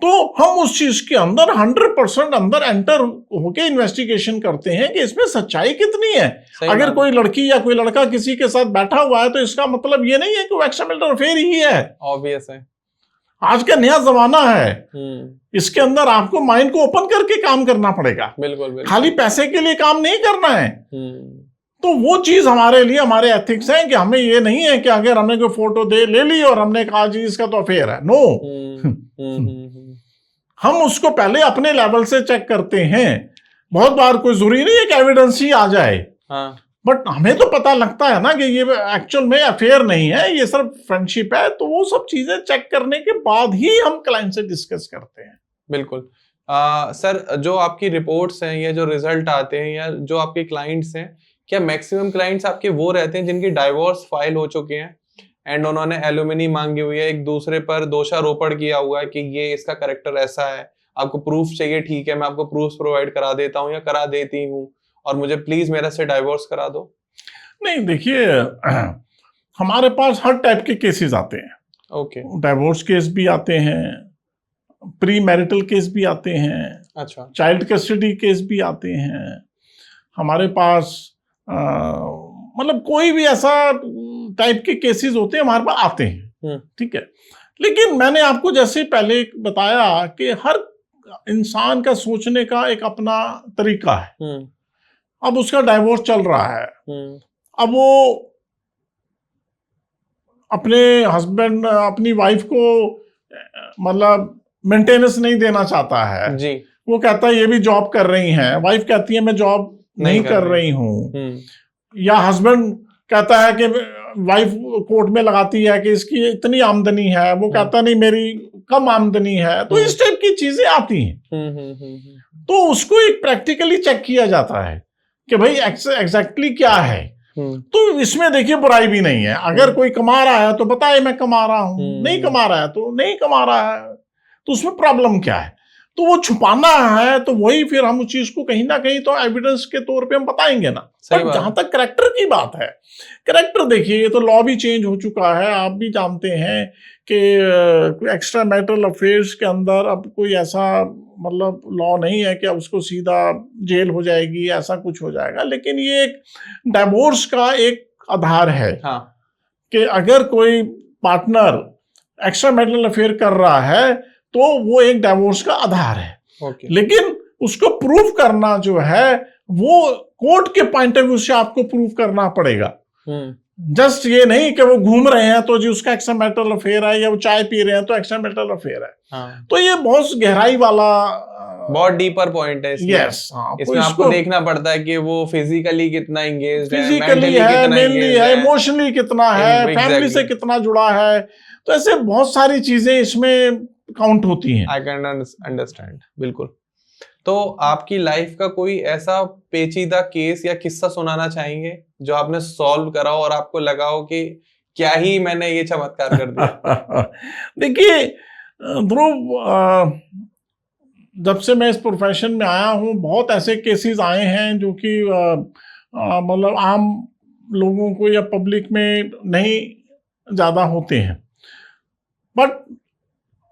तो हम उस चीज के अंदर 100% अंदर एंटर होके इन्वेस्टिगेशन करते हैं कि इसमें सच्चाई कितनी है। अगर कोई लड़की या कोई लड़का किसी के साथ बैठा हुआ है तो इसका मतलब ये नहीं है कि वो एक्स्ट्रामैरिटल अफेयर ही है। ऑब्वियस है। आज का नया जमाना है, इसके अंदर आपको माइंड को ओपन करके काम करना पड़ेगा। बिल्कुल। खाली पैसे के लिए काम नहीं करना है। तो वो चीज हमारे लिए हमारे एथिक्स हैं कि हमें ये नहीं है कि अगर हमने कोई फोटो ले ली और हमने कहा जी इसका तो अफेयर है। नो। हम उसको पहले अपने लेवल से चेक करते हैं। बहुत बार कोई जरूरी नहीं है कि एविडेंस ही आ जाए। हाँ। बट हमें तो पता लगता है ना कि ये एक्चुअल में अफेयर नहीं है, ये सिर्फ फ्रेंडशिप है। तो वो सब चीजें चेक करने के बाद ही हम क्लाइंट से डिस्कस करते हैं। बिल्कुल। सर, जो आपकी रिपोर्ट्स हैं या जो रिजल्ट आते हैं या जो आपके क्लाइंट्स हैं, क्या मैक्सिमम क्लाइंट्स आपके वो रहते हैं जिनकी डाइवोर्स फाइल हो चुके हैं एंड उन्होंने एलुमिनी मांगी हुई है, एक दूसरे पर दोषारोपण किया हुआ है कि ये इसका कैरेक्टर ऐसा है, आपको प्रूफ चाहिए, ठीक है मैं आपको प्रूफ प्रोवाइड करा देता हूँ या करा देती हूँ और मुझे प्लीज मेरा से डाइवोर्स करा दो? नहीं, देखिए हमारे पास हर टाइप के केसेस आते हैं। ओके। डाइवोर्स केस भी आते हैं, प्री मैरिटल केस भी आते हैं, अच्छा, चाइल्ड कस्टडी केस भी आते हैं हमारे पास। मतलब कोई भी ऐसा टाइप के केसेस होते हैं हमारे पास आते हैं, ठीक है। लेकिन मैंने आपको जैसे पहले बताया कि हर इंसान का सोचने का एक अपना तरीका है। अब उसका डाइवोर्स चल रहा है, अब वो अपने हस्बैंड अपनी वाइफ को मतलब मेंटेनेंस नहीं देना चाहता है जी। वो कहता है ये भी जॉब कर रही हैं, वाइफ कहती है मैं जॉब नहीं कर रही हूँ, या हस्बैंड कहता है कि वाइफ कोर्ट में लगाती है कि इसकी इतनी आमदनी है, वो कहता नहीं मेरी कम आमदनी है। तो इस टाइप की चीजें आती हैं। तो उसको एक प्रैक्टिकली चेक किया जाता है कि भाई एग्जैक्टली क्या है। तो इसमें देखिए बुराई भी नहीं है। अगर कोई कमा रहा है तो बताए मैं कमा रहा हूं, नहीं कमा रहा है तो नहीं कमा रहा है, तो उसमें प्रॉब्लम क्या है। तो वो छुपाना है तो वही फिर हम उस चीज को कहीं ना कहीं तो एविडेंस के तौर पे हम बताएंगे ना। पर जहां तक करैक्टर की बात है, करैक्टर देखिए ये तो लॉ भी चेंज हो चुका है। आप भी जानते हैं कि एक्स्ट्रा मैरिटल अफेयर्स के अंदर अब कोई ऐसा मतलब लॉ नहीं है कि अब उसको सीधा जेल हो जाएगी, ऐसा कुछ हो जाएगा। लेकिन ये एक डाइवोर्स का एक आधार है। हाँ। कि अगर कोई पार्टनर एक्स्ट्रा मैरिटल अफेयर कर रहा है तो वो एक डाइवोर्स का आधार है। लेकिन उसको प्रूफ करना जो है वो कोर्ट के पॉइंट ऑफ व्यू से आपको प्रूफ करना पड़ेगा। जस्ट ये नहीं कि वो घूम रहे हैं तो जी उसका एक्स्ट्रा मैरिटल अफेयर है, या वो चाय पी रहे हैं तो एक्स्ट्रा मैरिटल अफेयर है। हाँ। तो ये बहुत गहराई वाला बहुत डीपर पॉइंट है इसमें। यस, इसमें आपको देखना पड़ता है कि वो फिजिकली कितना एंगेज्ड है, फिजिकली है, मेनली है, इमोशनली कितना है, फैमिली से कितना जुड़ा है। तो ऐसे बहुत सारी चीजें इसमें काउंट होती हैं। आई कैन अंडरस्टैंड, बिल्कुल। तो आपकी लाइफ का कोई ऐसा पेचीदा केस या किस्सा सुनाना चाहेंगे जो आपने सॉल्व करा हो और आपको लगा हो कि क्या ही मैंने ये चमत्कार कर दिया? देखिए ध्रुव, जब से मैं इस प्रोफेशन में आया हूँ बहुत ऐसे केसेस आए हैं जो कि मतलब आम लोगों को या पब्लिक में नहीं ज्यादा होते हैं। बट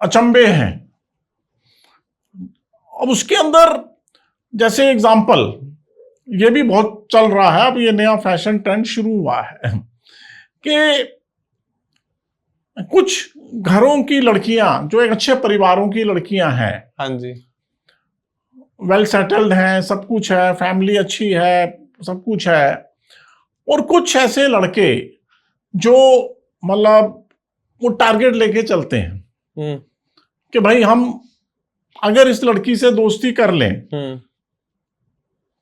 अचंभे हैं। अब उसके अंदर जैसे एग्जाम्पल, ये भी बहुत चल रहा है, अब ये नया फैशन ट्रेंड शुरू हुआ है कि कुछ घरों की लड़कियां जो एक अच्छे परिवारों की लड़कियां हैं, हाँ जी, वेल सेटल्ड हैं, सब कुछ है, फैमिली अच्छी है, सब कुछ है, और कुछ ऐसे लड़के जो मतलब वो टारगेट लेके चलते हैं कि भाई हम अगर इस लड़की से दोस्ती कर लें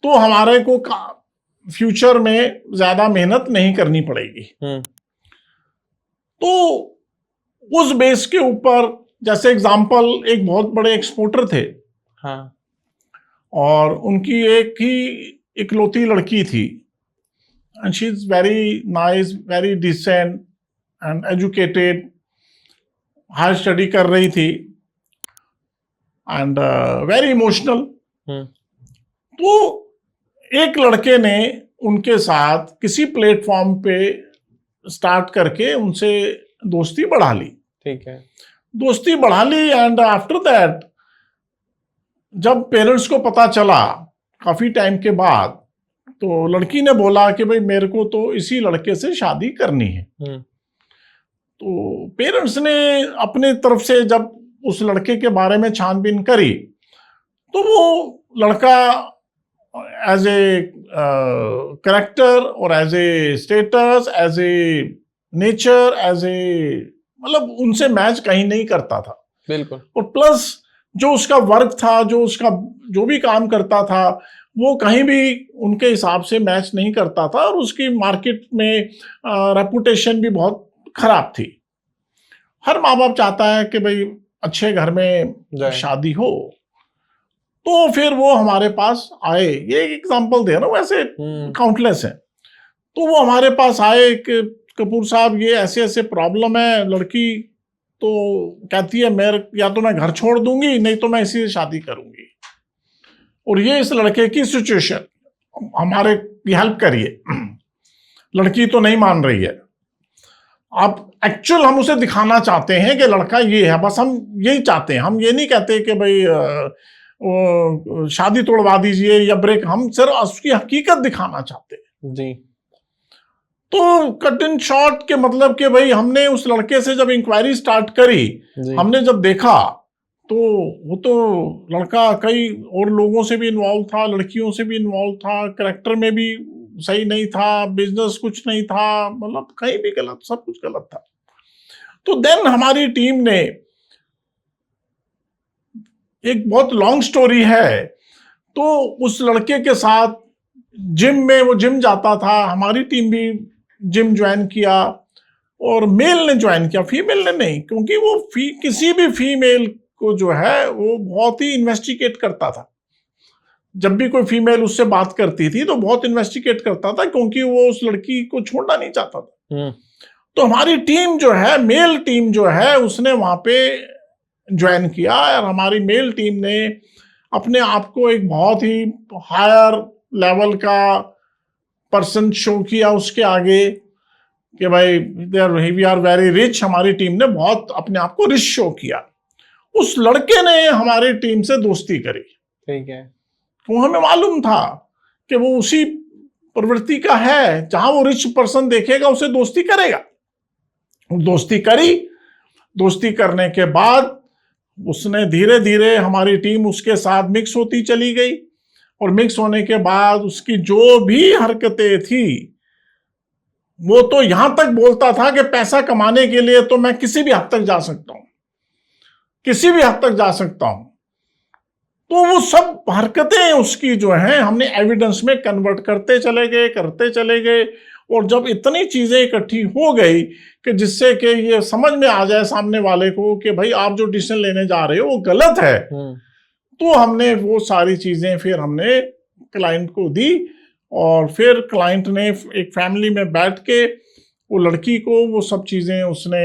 तो हमारे को फ्यूचर में ज्यादा मेहनत नहीं करनी पड़ेगी। तो उस बेस के ऊपर, जैसे एग्जांपल, एक बहुत बड़े एक्सपोर्टर थे, हाँ, और उनकी एक ही इकलौती लड़की थी, and she is very nice, very decent and educated, higher study कर रही थी, एंड वेरी इमोशनल। तो एक लड़के ने उनके साथ किसी प्लेटफॉर्म पे स्टार्ट करके उनसे दोस्ती बढ़ा ली। ठीक है, दोस्ती बढ़ा ली, एंड आफ्टर दैट जब पेरेंट्स को पता चला काफी टाइम के बाद, तो लड़की ने बोला कि भाई मेरे को तो इसी लड़के से शादी करनी है। तो पेरेंट्स ने अपने तरफ से जब उस लड़के के बारे में छानबीन करी, तो वो लड़का एज ए करेक्टर और as a status, as a nature, as a मतलब उनसे मैच कहीं नहीं करता था। बिल्कुल। और प्लस जो उसका वर्क था, जो उसका जो भी काम करता था, वो कहीं भी उनके हिसाब से मैच नहीं करता था, और उसकी मार्केट में रेपुटेशन भी बहुत खराब थी। हर माँ बाप चाहता है कि भाई अच्छे घर में शादी हो, तो फिर वो हमारे पास आए। ये एक एग्जांपल दे रहा हूं, ऐसे काउंटलेस है। तो वो हमारे पास आए कि कपूर साहब ये ऐसे ऐसे प्रॉब्लम है, लड़की तो कहती है मेरे या तो मैं घर छोड़ दूंगी, नहीं तो मैं इसी से शादी करूंगी, और ये इस लड़के की सिचुएशन, हमारे हेल्प करिए। लड़की तो नहीं मान रही है। आप एक्चुअल हम उसे दिखाना चाहते हैं कि लड़का ये है, बस हम यही चाहते हैं। हम ये नहीं कहते कि भाई शादी तोड़वा दीजिए या ब्रेक, हम सिर्फ उसकी हकीकत दिखाना चाहते हैं जी। तो कट इन शॉर्ट के मतलब कि भाई हमने उस लड़के से जब इंक्वायरी स्टार्ट करी, हमने जब देखा तो वो तो लड़का कई और लोगों से भी इन्वॉल्व था, लड़कियों से भी इन्वॉल्व था, करेक्टर में भी सही नहीं था, बिजनेस कुछ नहीं था, मतलब कहीं भी गलत, सब कुछ गलत था। तो देन हमारी टीम ने, एक बहुत लॉन्ग स्टोरी है, तो उस लड़के के साथ जिम में, वो जिम जाता था, हमारी टीम भी जिम ज्वाइन किया, और मेल ने ज्वाइन किया, फीमेल ने नहीं, क्योंकि वो किसी भी फीमेल को जो है वो बहुत ही इन्वेस्टिगेट करता था। जब भी कोई फीमेल उससे बात करती थी तो बहुत इन्वेस्टिगेट करता था, क्योंकि वो उस लड़की को छोड़ना नहीं चाहता था। तो हमारी टीम जो है, मेल टीम जो है, उसने वहां पे ज्वाइन किया, और हमारी मेल टीम ने अपने आप को एक बहुत ही हायर लेवल का पर्सन शो किया उसके आगे कि भाई वी आर वेरी रिच। हमारी टीम ने बहुत अपने आप को रिच शो किया। उस लड़के ने हमारी टीम से दोस्ती करी। ठीक है। तो हमें मालूम था कि वो उसी प्रवृत्ति का है, जहां वो रिच पर्सन देखेगा उसे दोस्ती करेगा। दोस्ती करी। दोस्ती करने के बाद उसने धीरे धीरे, हमारी टीम उसके साथ मिक्स होती चली गई, और मिक्स होने के बाद उसकी जो भी हरकतें थी, वो तो यहां तक बोलता था कि पैसा कमाने के लिए तो मैं किसी भी हद तक जा सकता हूं, किसी भी हद तक जा सकता हूं। तो वो सब हरकतें उसकी जो हैं, हमने एविडेंस में कन्वर्ट करते चले गए, और जब इतनी चीजें इकट्ठी हो गई कि जिससे कि ये समझ में आ जाए सामने वाले को कि भाई आप जो डिसीजन लेने जा रहे हो वो गलत है, तो हमने वो सारी चीजें फिर हमने क्लाइंट को दी, और फिर क्लाइंट ने एक फैमिली में बैठ के वो लड़की को वो सब चीजें उसने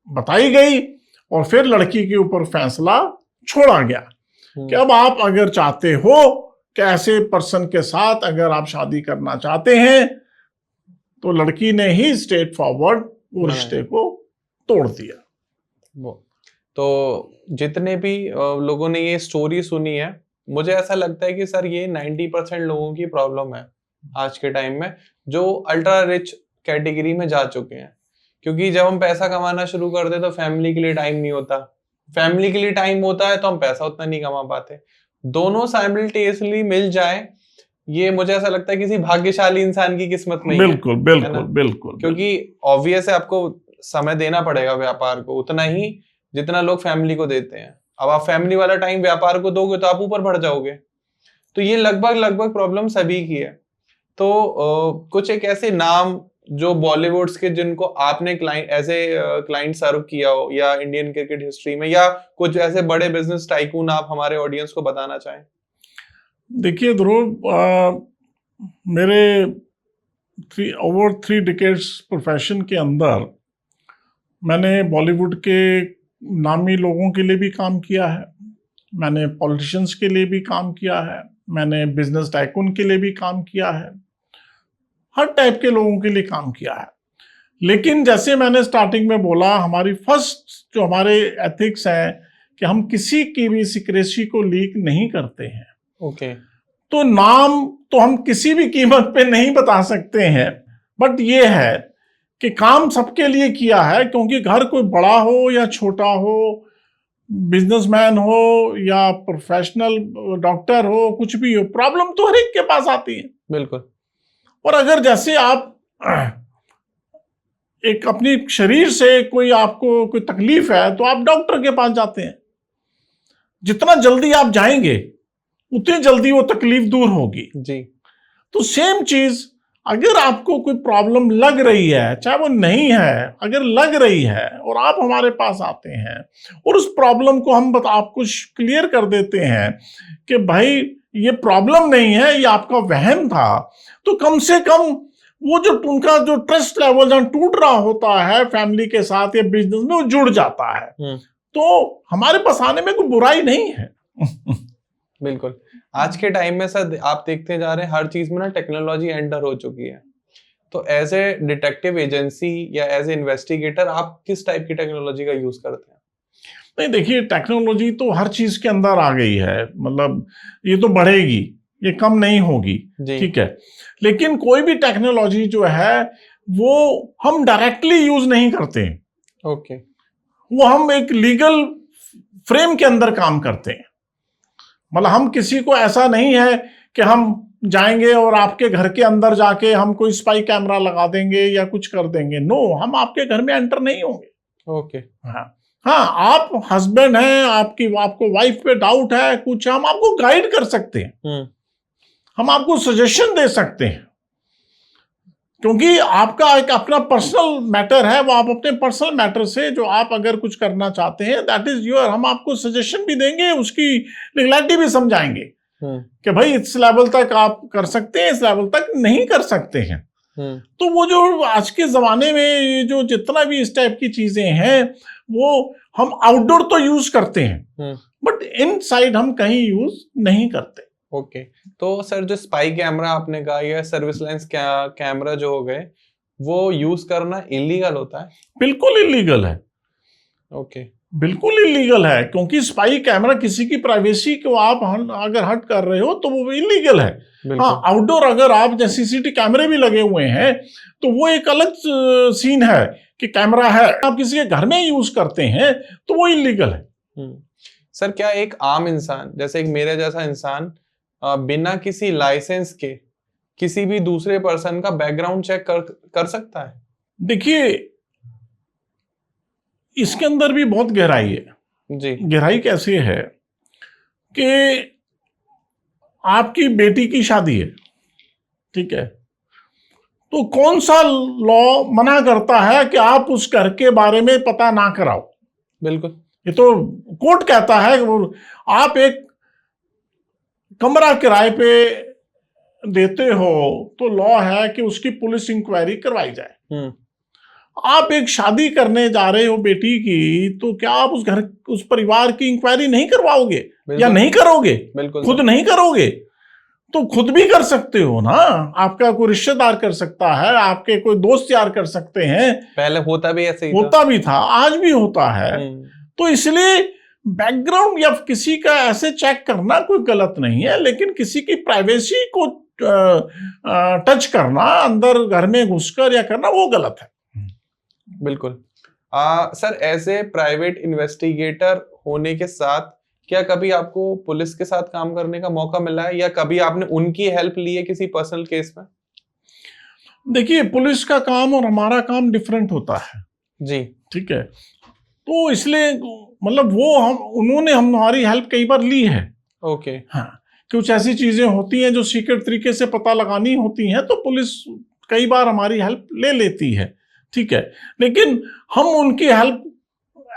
बताई गई, और फिर लड़की के ऊपर फैसला छोड़ा गया कि अब आप अगर चाहते हो कि ऐसे पर्सन के साथ अगर आप शादी करना चाहते हैं, तो लड़की ने ही स्ट्रेट फॉरवर्ड वो रिश्ते को तोड़ दिया। वो तो जितने भी लोगों ने ये स्टोरी सुनी है, मुझे ऐसा लगता है कि सर ये 90% लोगों की प्रॉब्लम है आज के टाइम में, जो अल्ट्रा रिच कैटेगरी में जा चुके हैं। क्योंकि जब हम पैसा कमाना शुरू करते तो फैमिली के लिए टाइम नहीं होता, फैमिली के लिए टाइम होता है तो हम पैसा उतना नहीं कमा पाते। दोनों साइमल्टेनियसली मिल जाए, ये मुझे ऐसा लगता है किसी भाग्यशाली इंसान की किस्मत में ही है। बिल्कुल है बिल्कुल ना? बिल्कुल। क्योंकि ऑब्वियस है आपको समय देना पड़ेगा व्यापार को, उतना ही जितना लोग फैमिली को देते हैं। अब आप फैमिली वाला टाइम व्यापार को दोगे तो आप ऊपर बढ़ जाओगे। तो ये लगभग प्रॉब्लम सभी की है। तो कुछ एक ऐसे नाम जो बॉलीवुड्स के जिनको आपने क्लाइंट एज ए क्लाइंट सर्व किया हो, या इंडियन क्रिकेट हिस्ट्री में, या कुछ ऐसे बड़े बिजनेस टाइकून आप हमारे ऑडियंस को बताना चाहें। देखिए ध्रुव, मेरे ओवर 3 डिकेड्स प्रोफेशन के अंदर मैंने बॉलीवुड के नामी लोगों के लिए भी काम किया है, मैंने पॉलिटिशियंस के लिए भी काम किया है, मैंने बिजनेस टाइकून के लिए भी काम किया है, हर टाइप के लोगों के लिए काम किया है। लेकिन जैसे मैंने स्टार्टिंग में बोला, हमारी फर्स्ट जो हमारे एथिक्स हैं कि हम किसी की भी सीक्रेसी को लीक नहीं करते हैं। ओके। तो नाम तो हम किसी भी कीमत पे नहीं बता सकते हैं, बट ये है कि काम सबके लिए किया है, क्योंकि घर कोई बड़ा हो या छोटा हो, बिजनेसमैन हो या प्रोफेशनल डॉक्टर हो, कुछ भी हो, प्रॉब्लम तो हर एक के पास आती है। बिल्कुल। और अगर जैसे आप एक अपनी शरीर से कोई आपको कोई तकलीफ है तो आप डॉक्टर के पास जाते हैं। जितना जल्दी आप जाएंगे उतनी जल्दी वो तकलीफ दूर होगी जी। तो सेम चीज, अगर आपको कोई प्रॉब्लम लग रही है, चाहे वो नहीं है, अगर लग रही है और आप हमारे पास आते हैं और उस प्रॉब्लम को हम आपको क्लियर कर देते हैं कि भाई ये प्रॉब्लम नहीं है, ये आपका वहम था, तो कम से कम वो जो उनका जो ट्रस्ट लेवल जहां टूट रहा होता है फैमिली के साथ या बिजनेस में, वो जुड़ जाता है। तो हमारे पास आने में कोई बुराई नहीं है। बिल्कुल। आज के टाइम में सर आप देखते जा रहे हैं हर चीज में ना टेक्नोलॉजी एंटर हो चुकी है। तो एज ए डिटेक्टिव एजेंसी या एज ए इन्वेस्टिगेटर आप किस टाइप की टेक्नोलॉजी का यूज करते हैं? नहीं देखिए, टेक्नोलॉजी तो हर चीज के अंदर आ गई है, मतलब ये तो बढ़ेगी, ये कम नहीं होगी, ठीक है। लेकिन कोई भी टेक्नोलॉजी जो है वो हम डायरेक्टली यूज नहीं करते हैं। ओके। वो हम एक लीगल फ्रेम के अंदर काम करते हैं। मतलब हम किसी को ऐसा नहीं है कि हम जाएंगे और आपके घर के अंदर जाके हम कोई स्पाई कैमरा लगा देंगे या कुछ कर देंगे। नो, हम आपके घर में एंटर नहीं होंगे। ओके। हाँ, आप हस्बैंड हैं, आपको वाइफ पे डाउट है, कुछ हम आपको गाइड कर सकते हैं, हम आपको सजेशन दे सकते हैं, क्योंकि आपका एक अपना पर्सनल मैटर है। वो आप अपने पर्सनल मैटर से जो आप अगर कुछ करना चाहते हैं, दैट इज योर, हम आपको सजेशन भी देंगे, उसकी लीगलिटी भी समझाएंगे कि भाई इस लेवल तक आप कर सकते हैं, इस लेवल तक नहीं कर सकते हैं। तो वो जो आज के जमाने में ये जो जितना भी इस टाइप की चीजें हैं, वो हम आउटडोर तो यूज करते हैं, बट इनसाइड हम कहीं यूज नहीं करते। ओके। तो सर जो स्पाई कैमरा आपने कहा या सर्विसलेंस कैमरा जो हो गए, वो यूज करना इलीगल होता है? बिल्कुल इलीगल है। ओके। बिल्कुल इलीगल है, क्योंकि स्पाई कैमरा किसी की प्राइवेसी को आप अगर हट कर रहे हो तो वो इलीगल है। हाँ, आउटडोर अगर आप जैसे सीसीटीवी कैमरे भी लगे हुए हैं तो वो एक अलग सीन है कि कैमरा है, आप किसी के घर में यूज करते हैं तो वो इलीगल है। सर क्या एक आम इंसान, जैसे एक मेरे जैसा इंसान, बिना किसी लाइसेंस के किसी भी दूसरे पर्सन का बैकग्राउंड चेक कर सकता है? देखिए, इसके अंदर भी बहुत गहराई है जी। गहराई कैसे है कि आपकी बेटी की शादी है, ठीक है, तो कौन सा लॉ मना करता है कि आप उस घर के बारे में पता ना कराओ? बिल्कुल। ये तो कोर्ट कहता है कि आप एक कमरा किराए पे देते हो तो लॉ है कि उसकी पुलिस इंक्वायरी करवाई जाए। आप एक शादी करने जा रहे हो बेटी की, तो क्या आप उस परिवार की इंक्वायरी नहीं करवाओगे या नहीं करोगे? बिल्कुल खुद नहीं करोगे? तो खुद भी कर सकते हो ना, आपका कोई रिश्तेदार कर सकता है, आपके कोई दोस्त यार कर सकते हैं। पहले होता भी ऐसे ही होता भी था, आज भी होता है। हम्म, तो इसलिए बैकग्राउंड या किसी का ऐसे चेक करना कोई गलत नहीं है, लेकिन किसी की प्राइवेसी को टच करना, अंदर घर में घुसकर या करना, वो गलत है। बिल्कुल। Sir, as a private investigator होने के साथ क्या कभी आपको पुलिस के साथ काम करने का मौका मिला है, या कभी आपने उनकी हेल्प ली है किसी पर्सनल केस में? देखिए, पुलिस का काम और हमारा काम डिफरेंट होता है जी। ठीक है। तो इसलिए मतलब वो उन्होंने हमारी हेल्प कई बार ली है। ओके। हाँ, कुछ ऐसी चीजें होती हैं जो सीक्रेट तरीके से पता लगानी होती हैं, तो पुलिस कई बार हमारी हेल्प ले लेती है, ठीक है। लेकिन हम उनकी हेल्प,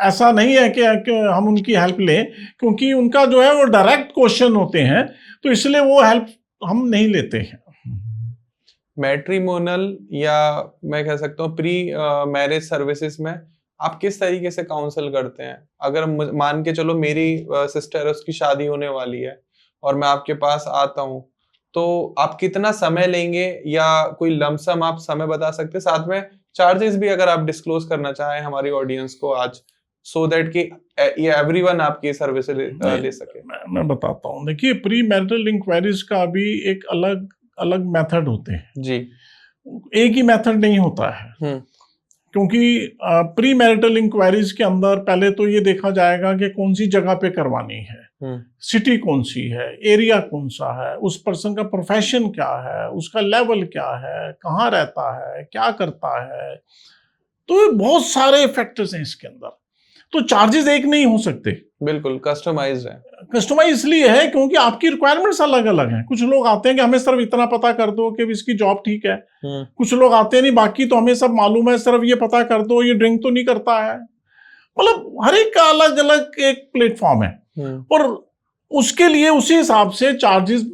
ऐसा नहीं है कि हम उनकी हेल्प लें, क्योंकि उनका जो है वो डायरेक्ट क्वेश्चन होते हैं, तो इसलिए वो हेल्प हम नहीं लेते हैं। मैट्रिमोनल या मैं कह सकता हूँ प्री मैरिज सर्विसेज में आप किस तरीके से काउंसल करते हैं? अगर मान के चलो मेरी सिस्टर है, उसकी शादी होने वाली है और मैं आपके पास आता हूँ, तो आप कितना समय लेंगे, या कोई लमसम आप समय बता सकते हैं? साथ में चार्जेस भी अगर आप डिस्क्लोज करना चाहें हमारी ऑडियंस को आज, सो दैट कि ये एवरीवन आपकी सर्विस ले सके। मैं बताता हूँ। देखिए, प्री मैरिटल इंक्वायरीज का भी एक अलग अलग मेथड होते हैं जी। एक ही मेथड नहीं होता है। क्योंकि प्री मैरिटल इंक्वायरीज के अंदर पहले तो ये देखा जाएगा कि कौन सी जगह पे करवानी है, सिटी कौन सी है, एरिया कौन सा है, उस पर्सन का प्रोफेशन क्या है, उसका लेवल क्या है, कहाँ रहता है, क्या करता है। तो बहुत सारे फैक्टर्स हैं इसके अंदर, तो चार्जेस एक नहीं हो सकते। बिल्कुल कस्टमाइज्ड है। कस्टमाइज इसलिए है क्योंकि आपकी रिक्वायरमेंट्स अलग अलग हैं। कुछ लोग आते हैं कि हमें सिर्फ इतना पता कर दो कि इसकी जॉब ठीक है, कुछ लोग आते हैं नहीं, बाकी तो हमें सब मालूम है, सिर्फ ये पता कर दो ये ड्रिंक तो नहीं करता है। मतलब हर एक का अलग अलग एक प्लेटफॉर्म है, और उसके लिए उसी हिसाब से चार्जेस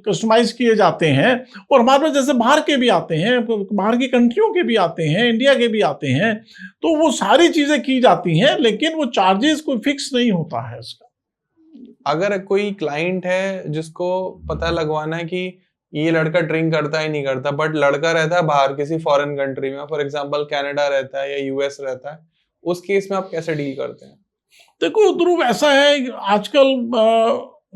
कस्टमाइज किए जाते हैं। और हमारे पास जैसे बाहर के भी आते हैं, बाहर की कंट्रियों के भी आते हैं, इंडिया के भी आते हैं, तो वो सारी चीजें की जाती हैं, लेकिन वो चार्जेस कोई फिक्स नहीं होता है इसका। अगर कोई क्लाइंट है जिसको पता लगवाना है कि ये लड़का ध्रिंक करता है नहीं करता, बट लड़का रहता है बाहर किसी फॉरेन कंट्री में, फॉर एग्जांपल कनाडा रहता है या यूएस रहता है, उस केस में आप कैसे डील करते हैं? देखो ध्रुव, ऐसा है आजकल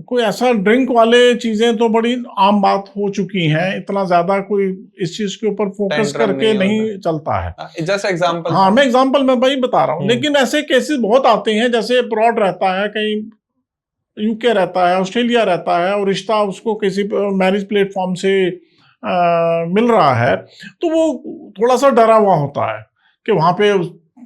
कोई ऐसा ड्रिंक वाले चीजें तो बड़ी आम बात हो चुकी हैं, इतना ज्यादा कोई इस चीज के ऊपर फोकस करके नहीं चलता है। Just example. हाँ, मैं एग्जांपल मैं वही बता रहा हूँ। लेकिन ऐसे केसेस बहुत आते हैं, जैसे अब्रॉड रहता है, कहीं यूके रहता है, ऑस्ट्रेलिया रहता है, और रिश्ता उसको किसी मैरिज प्लेटफॉर्म से मिल रहा है, तो वो थोड़ा सा डरा हुआ होता है कि वहाँ पे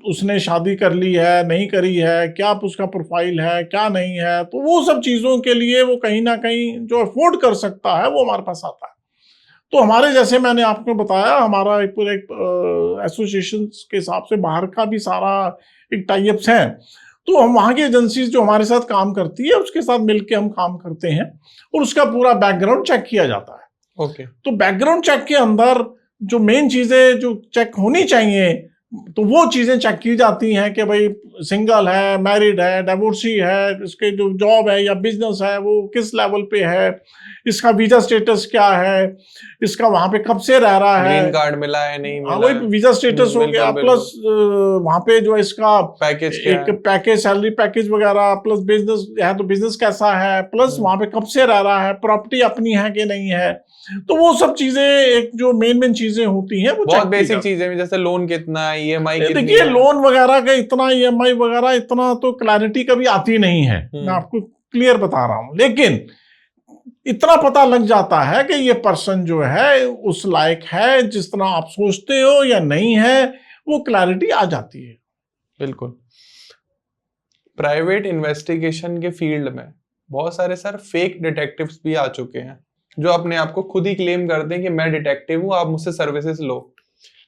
उसने शादी कर ली है नहीं करी है, क्या उसका प्रोफाइल है क्या नहीं है। तो वो सब चीज़ों के लिए वो कहीं ना कहीं जो अफोर्ड कर सकता है वो हमारे पास आता है। तो हमारे, जैसे मैंने आपको बताया, हमारा एक पूरे एसोसिएशन के हिसाब से बाहर का भी सारा एक टाइप्स है, तो हम वहाँ की एजेंसीज जो हमारे साथ काम करती है उसके साथ मिलके हम काम करते हैं, और उसका पूरा बैकग्राउंड चेक किया जाता है। ओके। तो बैकग्राउंड चेक के अंदर जो मेन चीजें जो चेक होनी चाहिए, तो वो चीजें चेक की जाती हैं कि भाई सिंगल है, मैरिड है, डिवोर्सी है, इसके जो जॉब है या बिजनेस है वो किस लेवल पे है, इसका वीजा स्टेटस क्या है, इसका वहां पे कब से रह रहा है, ग्रीन कार्ड मिला है नहीं मिला वही वीजा स्टेटस हो गया, प्लस वहां पे जो इसका पैकेज एक पैकेज, सैलरी पैकेज वगैरह, प्लस बिजनेस है तो बिजनेस कैसा है, प्लस वहां पे कब से रह रहा है, प्रॉपर्टी अपनी है कि नहीं है। तो वो सब चीजें एक जो मेन चीजें होती हैं वो बहुत बेसिक चीजें, जैसे लोन कितना है, ईएमआई कितनी है। देखिए, लोन वगैरह का इतना, ईएमआई वगैरह इतना तो क्लैरिटी कभी आती नहीं है, मैं आपको क्लियर बता रहा हूं। लेकिन इतना पता लग जाता है कि ये पर्सन जो है उस लायक है जिस तरह आप सोचते हो या नहीं है, वो क्लैरिटी आ जाती है। बिल्कुल। प्राइवेट इन्वेस्टिगेशन के फील्ड में बहुत सारे सर फेक डिटेक्टिव्स भी आ चुके हैं, जो अपने आप को खुद ही क्लेम करते हैं कि मैं डिटेक्टिव हूं, आप मुझसे सर्विसेज लो,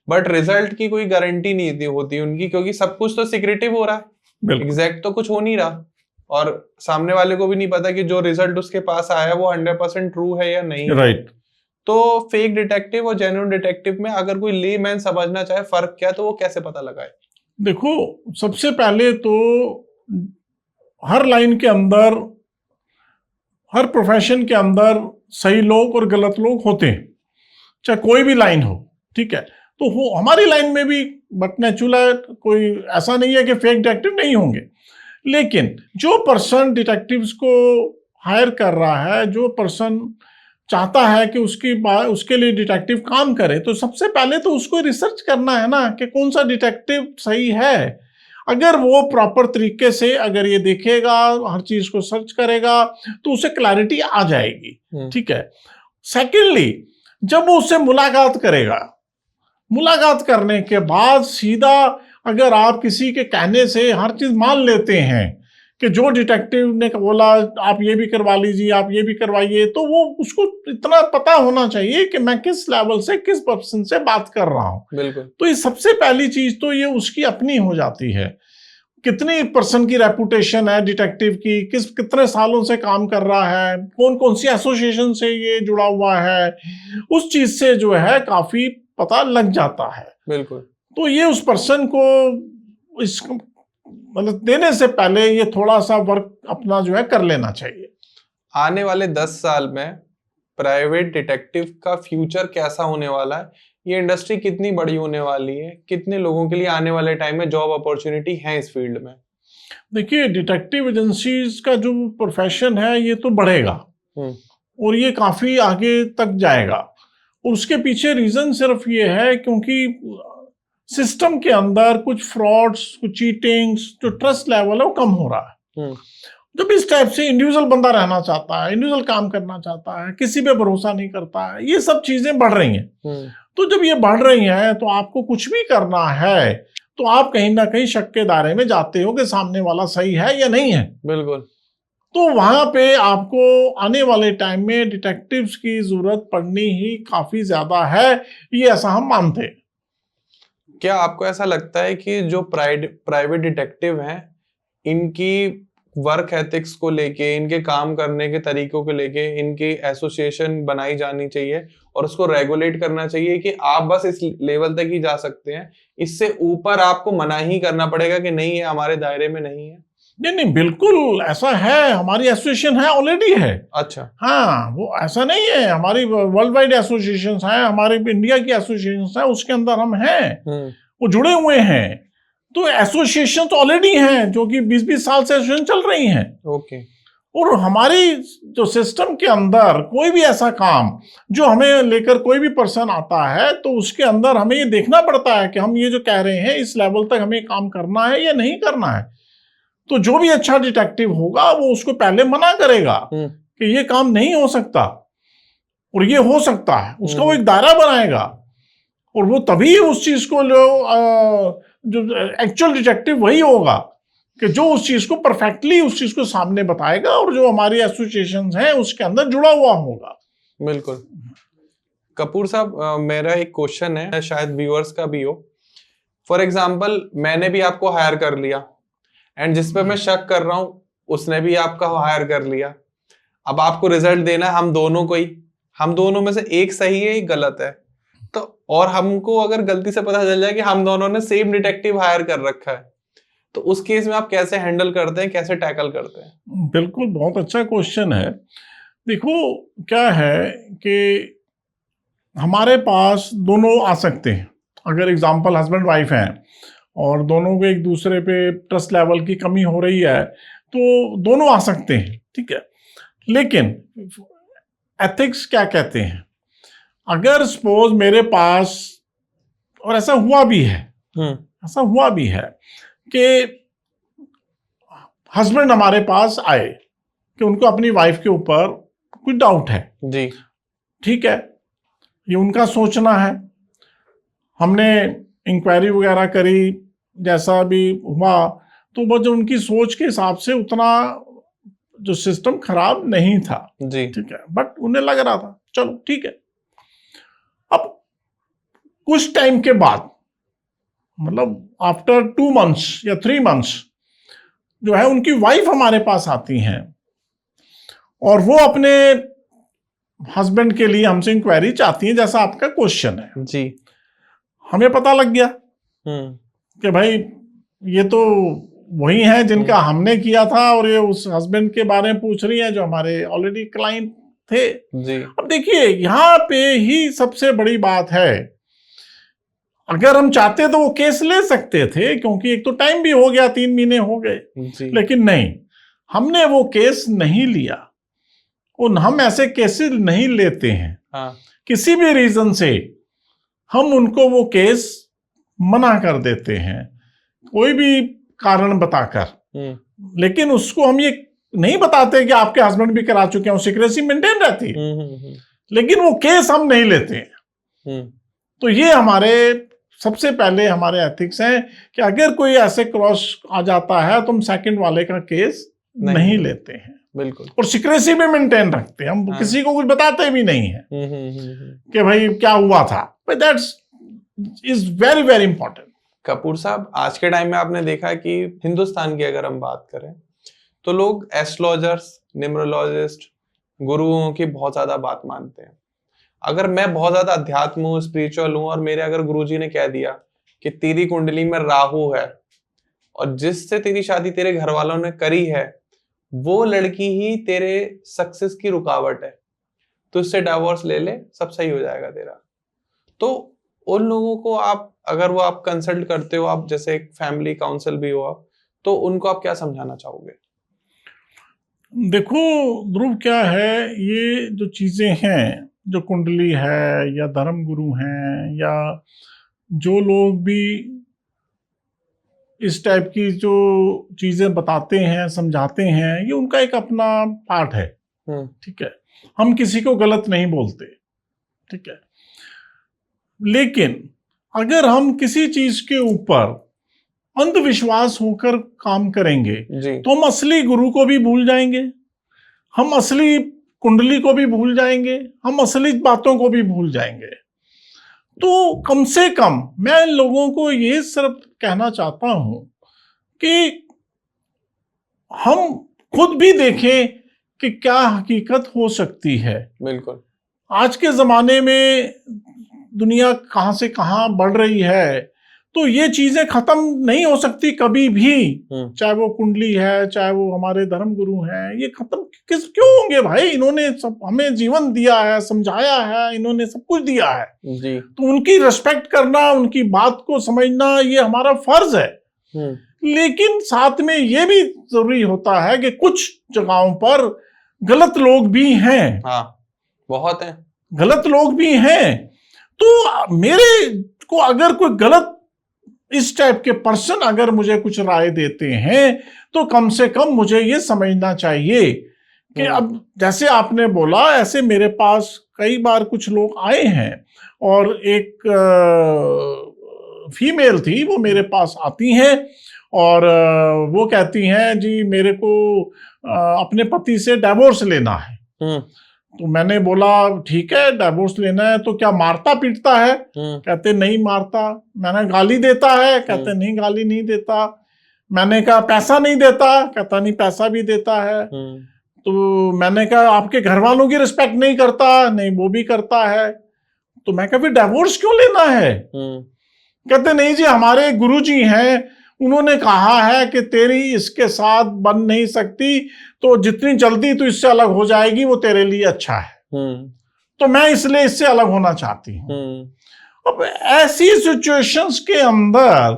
बट रिजल्ट की कोई गारंटी नहीं होती उनकी, क्योंकि सब कुछ तो सिक्रेटिव हो रहा है, एग्जैक्ट तो कुछ हो नहीं रहा, और सामने वाले को भी नहीं पता कि जो रिजल्ट उसके पास आया वो 100% ट्रू है या नहीं। राइट। तो फेक डिटेक्टिव और जेन्युइन डिटेक्टिव में अगर कोई लेमैन समझना चाहे फर्क क्या, तो वो कैसे पता लगाए? देखो, सबसे पहले तो हर लाइन के अंदर हर प्रोफेशन के अंदर सही लोग और गलत लोग होते हैं, चाहे कोई भी लाइन हो, ठीक है। तो वो हमारी लाइन में भी बट नेचुरल कोई ऐसा नहीं है कि फेक डिटेक्टिव नहीं होंगे, लेकिन जो पर्सन डिटेक्टिव्स को हायर कर रहा है, जो पर्सन चाहता है कि उसके लिए डिटेक्टिव काम करे, तो सबसे पहले तो उसको रिसर्च करना है ना कि कौन सा डिटेक्टिव सही है। अगर वो प्रॉपर तरीके से अगर ये देखेगा, हर चीज को सर्च करेगा, तो उसे क्लैरिटी आ जाएगी, ठीक है। सेकेंडली, जब वो उससे मुलाकात करेगा, मुलाकात करने के बाद सीधा अगर आप किसी के कहने से हर चीज मान लेते हैं कि जो डिटेक्टिव ने बोला आप ये भी करवा लीजिए, आप ये भी करवाइए, तो वो उसको इतना पता होना चाहिए कि मैं किस लेवल से, किस पर्सन से बात कर रहा हूं। बिल्कुल। तो ये सबसे पहली चीज तो ये उसकी अपनी हो जाती है, कितनी पर्सन की रेपुटेशन है डिटेक्टिव की, कितने सालों से काम कर रहा है, कौन कौन सी एसोसिएशन से ये जुड़ा हुआ है, उस चीज से जो है काफी पता लग जाता है। बिल्कुल। तो ये उस पर्सन को इस मतलब देने से पहले ये थोड़ा सा वर्क अपना जो है कर लेना चाहिए। आने वाले 10 साल में प्राइवेट डिटेक्टिव का फ्यूचर कैसा होने वाला है, ये इंडस्ट्री कितनी बड़ी होने वाली है, कितने लोगों के लिए आने वाले टाइम में जॉब अपॉर्चुनिटी है इस फील्ड में? देखिए, डिटेक्टिव एजेंसीज का जो प्रोफेशन है ये तो बढ़ेगा और ये काफी आगे तक जाएगा, और उसके पीछे रीजन सिर्फ ये है क्योंकि सिस्टम के अंदर कुछ फ्रॉड्स, कुछ चीटिंग्स, जो ट्रस्ट लेवल है वो कम हो रहा है। जब इस टाइप से इंडिविजुअल बंदा रहना चाहता है, इंडिविजुअल काम करना चाहता है, किसी पे भरोसा नहीं करता है, ये सब चीजें बढ़ रही हैं। तो जब ये बढ़ रही हैं तो आपको कुछ भी करना है तो आप कहीं ना कहीं शक के दायरे में जाते हो कि सामने वाला सही है या नहीं है। बिल्कुल। तो वहां पे आपको आने वाले टाइम में डिटेक्टिव्स की जरूरत पड़नी ही काफी ज्यादा है, ये ऐसा हम मानते हैं। क्या आपको ऐसा लगता है कि जो प्राइवेट डिटेक्टिव हैं, इनकी वर्क एथिक्स को लेके, इनके काम करने के तरीकों को लेके, इनकी एसोसिएशन बनाई जानी चाहिए और उसको रेगुलेट करना चाहिए कि आप बस इस लेवल तक ही जा सकते हैं, इससे ऊपर आपको मना ही करना पड़ेगा कि नहीं, ये हमारे दायरे में नहीं है? नहीं नहीं, बिल्कुल ऐसा है, हमारी एसोसिएशन है, ऑलरेडी है। अच्छा। हाँ, वो ऐसा नहीं है, हमारी वर्ल्ड वाइड एसोसिएशन है, हमारे इंडिया की एसोसिएशन है, उसके अंदर हम हैं, वो जुड़े हुए हैं। तो एसोसिएशन तो ऑलरेडी हैं जो कि 20-20 साल से एसोसिएशन चल रही हैं। ओके। और हमारी जो सिस्टम के अंदर कोई भी ऐसा काम जो हमें लेकर कोई भी पर्सन आता है तो उसके अंदर हमें ये देखना पड़ता है कि हम ये जो कह रहे हैं इस लेवल तक हमें काम करना है या नहीं करना है। तो जो भी अच्छा डिटेक्टिव होगा वो उसको पहले मना करेगा कि ये काम नहीं हो सकता और ये हो सकता है, उसका वो एक दायरा बनाएगा, और वो तभी उस चीज को जो एक्चुअल डिटेक्टिव वही होगा कि जो उस चीज को परफेक्टली उस चीज को सामने बताएगा और जो हमारी एसोसिएशंस हैं उसके अंदर जुड़ा हुआ होगा। बिल्कुल। कपूर साहब, मेरा एक क्वेश्चन है, शायद व्यूअर्स का भी हो। फॉर एग्जाम्पल, मैंने भी आपको हायर कर लिया एंड जिस पे मैं शक कर रहा हूं उसने भी आपका हायर कर लिया। अब आपको रिजल्ट देना है हम दोनों को ही, हम दोनों में से एक सही है, एक गलत है। तो और हमको अगर गलती से पता चल जाए कि हम दोनों ने सेम डिटेक्टिव हायर कर रखा है, तो उस केस में आप कैसे हैंडल करते हैं, कैसे टैकल करते हैं? बिल्कुल, बहुत अच्छा क्वेश्चन है। देखो, क्या है कि हमारे पास दोनों आ सकते हैं। अगर एग्जाम्पल हस्बैंड वाइफ हैं और दोनों को एक दूसरे पे ट्रस्ट लेवल की कमी हो रही है तो दोनों आ सकते हैं, ठीक है। लेकिन एथिक्स क्या कहते हैं, अगर सपोज मेरे पास, और ऐसा हुआ भी है, ऐसा हुआ भी है कि हस्बैंड हमारे पास आए कि उनको अपनी वाइफ के ऊपर कुछ डाउट है जी, ठीक है, ये उनका सोचना है, हमने इंक्वायरी वगैरह करी, जैसा भी हुआ, तो वो जो उनकी सोच के हिसाब से उतना जो सिस्टम खराब नहीं था जी, ठीक है, बट उन्हें लग रहा था चलो ठीक है। अब कुछ टाइम के बाद, मतलब आफ्टर 2 months या 3 months जो है उनकी वाइफ हमारे पास आती हैं और वो अपने हस्बैंड के लिए हमसे इंक्वायरी चाहती हैं, जैसा आपका क्वेश्चन है जी। हमें पता लग गया कि भाई ये तो वही हैं जिनका हमने किया था, और ये उस हस्बैंड के बारे में पूछ रही हैं जो हमारे ऑलरेडी क्लाइंट थे। जी। अब देखिए, यहाँ पे ही सबसे बड़ी बात है, अगर हम चाहते तो वो केस ले सकते थे, क्योंकि एक तो टाइम भी हो गया, 3 महीने हो गए, जी। लेकिन नहीं, हमने वो केस नहीं लिया। हम ऐसे केसेस नहीं लेते हैं। हाँ। किसी भी रीजन से हम उनको वो केस मना कर देते हैं, कोई भी कारण बताकर। लेकिन उसको हम ये नहीं बताते कि आपके हस्बैंड भी करा चुके हैं, सीक्रेसी मेंटेन रहती है, लेकिन वो केस हम नहीं लेते हैं। तो ये हमारे सबसे पहले हमारे एथिक्स हैं कि अगर कोई ऐसे क्रॉस आ जाता है तो हम सेकंड वाले का केस नहीं लेते हैं। बिल्कुल। और सीक्रेसी भी मेंटेन रखते हैं, हम किसी को कुछ बताते भी नहीं है कि भाई क्या हुआ था। But that's is very very important. Kapoor साहब, आज के टाइम में आपने देखा है कि हिंदुस्तान की अगर हम बात करें तो लोग एस्ट्रोलॉजर्स, न्यूमरोलॉजिस्ट, गुरुओं की बहुत ज्यादा बात मानते हैं। अगर मैं बहुत ज्यादा अध्यात्म हूँ, स्पिरिचुअल हूँ, और मेरे अगर गुरुजी ने कह दिया कि तेरी कुंडली में राहु है और जिससे तेरी शादी तेरे घर वालों ने करी है वो लड़की ही तेरे सक्सेस की रुकावट है, तो इससे डाइवोर्स ले ले, सब सही हो जाएगा तेरा। तो उन लोगों को आप, अगर वो आप कंसल्ट करते हो, आप जैसे एक फैमिली काउंसिल भी हो आप, तो उनको आप क्या समझाना चाहोगे? देखो ध्रुव, क्या है, ये जो चीजें हैं, जो कुंडली है या धर्म गुरु हैं या जो लोग भी इस टाइप की जो चीजें बताते हैं, समझाते हैं, ये उनका एक अपना पार्ट है। ठीक है, हम किसी को गलत नहीं बोलते, ठीक है, लेकिन अगर हम किसी चीज के ऊपर अंधविश्वास होकर काम करेंगे तो हम असली गुरु को भी भूल जाएंगे, हम असली कुंडली को भी भूल जाएंगे, हम असली बातों को भी भूल जाएंगे। तो कम से कम मैं लोगों को ये सिर्फ कहना चाहता हूं कि हम खुद भी देखें कि क्या हकीकत हो सकती है। बिल्कुल। आज के जमाने में दुनिया कहां से कहां बढ़ रही है, तो ये चीजें खत्म नहीं हो सकती कभी भी, चाहे वो कुंडली है, चाहे वो हमारे धर्म गुरु हैं, ये खत्म क्यों होंगे भाई? इन्होंने सब हमें जीवन दिया है, समझाया है, इन्होंने सब कुछ दिया है जी। तो उनकी रिस्पेक्ट करना, उनकी बात को समझना, ये हमारा फर्ज है। लेकिन साथ में ये भी जरूरी होता है कि कुछ जगहों पर गलत लोग भी हैं। हाँ, बहुत हैं, गलत लोग भी हैं। तो मेरे को अगर कोई गलत इस टाइप के पर्सन अगर मुझे कुछ राय देते हैं तो कम से कम मुझे ये समझना चाहिए कि अब जैसे आपने बोला, ऐसे मेरे पास कई बार कुछ लोग आए हैं, और एक फीमेल थी, वो मेरे पास आती हैं और वो कहती हैं जी मेरे को अपने पति से डाइवोर्स लेना है। तो मैंने बोला ठीक है, डाइवोर्स लेना है तो क्या मारता पीटता है? कहते नहीं मारता। मैंने गाली देता है? कहते नहीं गाली नहीं देता। मैंने कहा पैसा नहीं देता? कहता नहीं पैसा भी देता है। तो मैंने कहा आपके घर वालों की रिस्पेक्ट नहीं करता? नहीं वो भी करता है। तो मैं कहा फिर डाइवोर्स क्यों लेना है? कहते नहीं जी हमारे गुरुजी हैं, उन्होंने कहा है कि तेरी इसके साथ बन नहीं सकती, तो जितनी जल्दी तू इससे अलग हो जाएगी वो तेरे लिए अच्छा है। तो मैं इसलिए इससे अलग होना चाहती हूँ। अब ऐसी सिचुएशंस के अंदर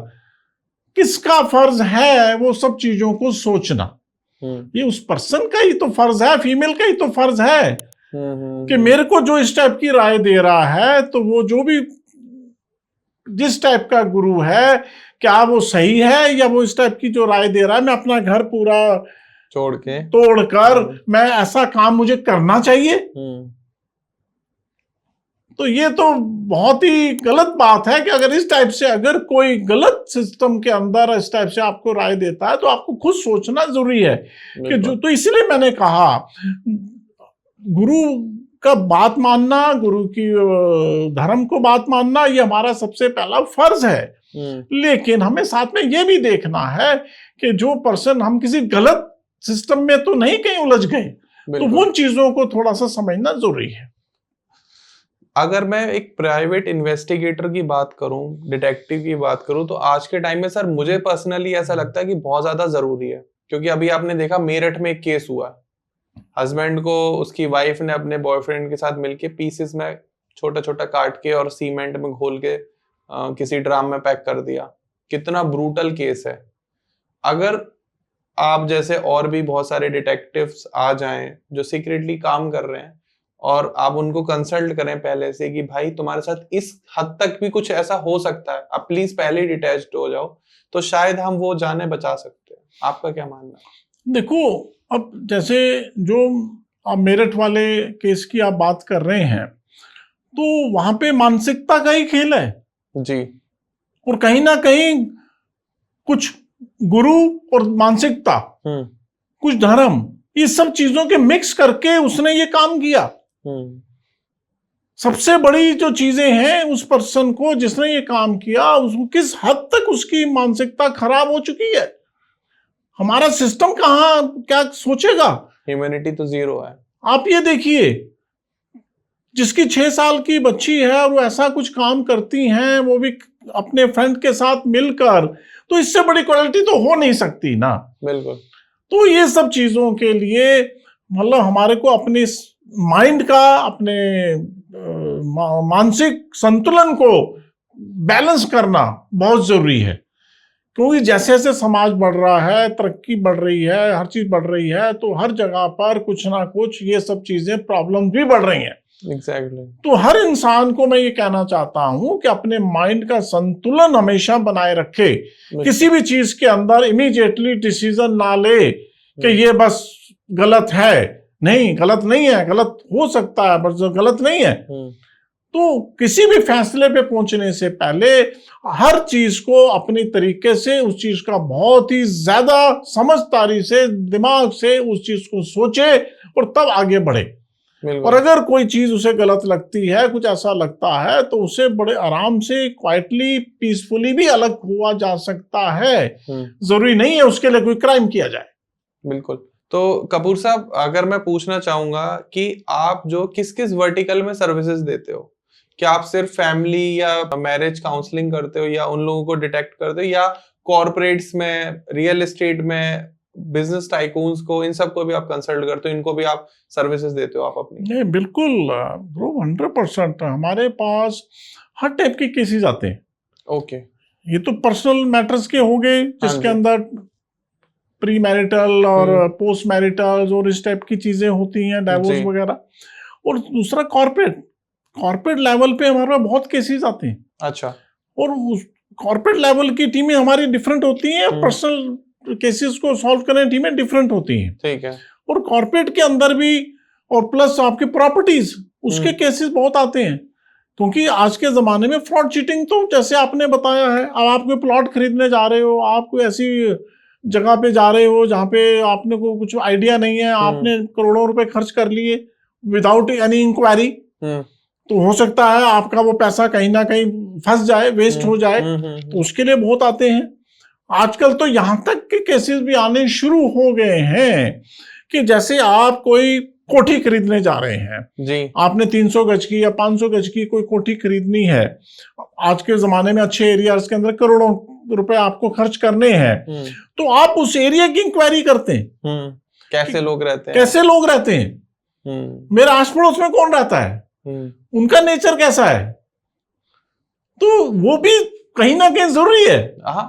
किसका फर्ज है वो सब चीजों को सोचना? ये उस पर्सन का ही तो फर्ज है, फीमेल का ही तो फर्ज है कि मेरे को जो इस टाइप की राय दे रहा है, तो वो जो भी जिस टाइप का गुरु है, क्या वो सही है, या वो इस टाइप की जो राय दे रहा है, मैं अपना घर पूरा तोड़कर मैं ऐसा काम मुझे करना चाहिए? तो ये तो बहुत ही गलत बात है कि अगर इस टाइप से अगर कोई गलत सिस्टम के अंदर इस टाइप से आपको राय देता है तो आपको खुद सोचना जरूरी है कि जो, तो इसलिए मैंने कहा गुरु का बात मानना, गुरु की धर्म को बात मानना, ये हमारा सबसे पहला फर्ज है। लेकिन हमें साथ में ये भी देखना है कि जो पर्सन, हम किसी गलत सिस्टम में तो नहीं कहीं उलझ गए, तो उन चीजों को थोड़ा सा समझना जरूरी है। अगर मैं एक प्राइवेट इन्वेस्टिगेटर की बात करूं, डिटेक्टिव की बात करूं, तो आज के टाइम में सर मुझे पर्सनली ऐसा लगता है कि बहुत ज्यादा जरूरी है। क्योंकि अभी आपने देखा मेरठ में एक केस हुआ, हस्बैंड को उसकी वाइफ ने अपने बॉयफ्रेंड के साथ मिलके पीसेस में छोटा छोटा काट के और सीमेंट में घोल के किसी ड्राम में पैक कर दिया। कितना ब्रूटल केस है। अगर आप जैसे और भी बहुत सारे डिटेक्टिव्स आ जाएं जो सीक्रेटली काम कर रहे हैं और आप उनको कंसल्ट करें पहले से कि भाई तुम्हारे साथ इस हद तक भी कुछ ऐसा हो सकता है, आप प्लीज पहले ही डिटैच्ड हो जाओ, तो शायद हम वो जाने बचा सकते हैं। आपका क्या मानना है? देखो, अब जैसे जो आप मेरठ वाले केस की आप बात कर रहे हैं, तो वहां पे मानसिकता का ही खेल है जी। और कहीं ना कहीं कुछ गुरु और मानसिकता, कुछ धर्म, इस सब चीजों के मिक्स करके उसने ये काम किया। सबसे बड़ी जो चीजें हैं उस पर्सन को जिसने ये काम किया, उसको किस हद तक उसकी मानसिकता खराब हो चुकी है। हमारा सिस्टम कहाँ क्या सोचेगा। ह्यूमैनिटी तो जीरो है। आप ये देखिए, जिसकी 6 साल की बच्ची है और वो ऐसा कुछ काम करती हैं, वो भी अपने फ्रेंड के साथ मिलकर, तो इससे बड़ी क्वालिटी तो हो नहीं सकती ना। बिल्कुल। तो ये सब चीजों के लिए मतलब हमारे को अपने माइंड का, अपने मानसिक संतुलन को बैलेंस करना बहुत जरूरी है। क्योंकि जैसे जैसे समाज बढ़ रहा है, तरक्की बढ़ रही है, हर चीज बढ़ रही है, तो हर जगह पर कुछ ना कुछ ये सब चीजें प्रॉब्लम भी बढ़ रही हैं। Exactly. तो हर इंसान को मैं ये कहना चाहता हूं कि अपने माइंड का संतुलन हमेशा बनाए रखे। किसी भी चीज के अंदर इमीडिएटली डिसीजन ना ले कि ये बस गलत है। नहीं, गलत नहीं है, गलत हो सकता है पर गलत नहीं है। तो किसी भी फैसले पे पहुंचने से पहले हर चीज को अपनी तरीके से, उस चीज का बहुत ही ज्यादा समझदारी से, दिमाग से उस चीज को सोचे और तब आगे बढ़े। और अगर कोई चीज उसे गलत लगती है, कुछ ऐसा लगता है, तो उसे बड़े आराम से, क्वाइटली, पीसफुली भी अलग हुआ जा सकता है। जरूरी नहीं है उसके लिए कोई क्राइम किया जाए। बिल्कुल। तो कपूर साहब, अगर मैं पूछना चाहूंगा कि आप जो किस किस वर्टिकल में सर्विसेज देते हो, क्या आप सिर्फ फैमिली या मैरिज काउंसलिंग करते हो, या उन लोगों को डिटेक्ट करते हो, या कॉर्पोरेट्स में, रियल एस्टेट में, बिजनेस टाइकून्स को, इन सब को भी आप कंसल्ट करते हो, इनको भी आप सर्विसेज देते हो आप अपनी? नहीं, बिल्कुल ब्रो, 100% हमारे पास हर टाइप के केसेस आते हैं। ओके। ये तो पर्सनल मैटर्स के हो गए, जिसके अंदर प्री मैरिटल और पोस्ट मैरिटल और इस टाइप की चीजें होती हैं, डाइवोर्स वगैरह। और दूसरा कॉर्पोरेट लेवल पे हमारे पास बहुत केसेस आते हैं। अच्छा। और उस कॉर्पोरेट लेवल की टीमें हमारी डिफरेंट होती हैं, पर्सनल केसेस को सॉल्व करने की टीमें डिफरेंट होती हैं। ठीक है। और कॉर्पोरेट के अंदर भी, और प्लस आपके प्रॉपर्टीज, उसके केसेस बहुत आते हैं। क्योंकि आज के जमाने में फ्रॉड, चीटिंग, तो जैसे आपने बताया है, अब आप कोई प्लॉट खरीदने जा रहे हो, आप कोई ऐसी जगह पे जा रहे हो जहाँ पे आपने को कुछ आइडिया नहीं है, आपने करोड़ों रुपए खर्च कर लिए विदाउट एनी इंक्वायरी, तो हो सकता है आपका वो पैसा कहीं ना कहीं फंस जाए, वेस्ट हो जाए। तो उसके लिए बहुत आते हैं। आजकल तो यहां तक के केसेस भी आने शुरू हो गए हैं कि जैसे आप कोई कोठी खरीदने जा रहे हैं जी, आपने 300 गज की या 500 गज की कोई कोठी खरीदनी है। आज के जमाने में अच्छे एरियाज के अंदर करोड़ों रुपए आपको खर्च करने हैं, तो आप उस एरिया की इंक्वायरी करते हैं, कैसे लोग रहते हैं, कैसे लोग रहते हैं, मेरे आस पड़ोस में कौन रहता है, उनका नेचर कैसा है। तो वो भी कहीं ना कहीं जरूरी है।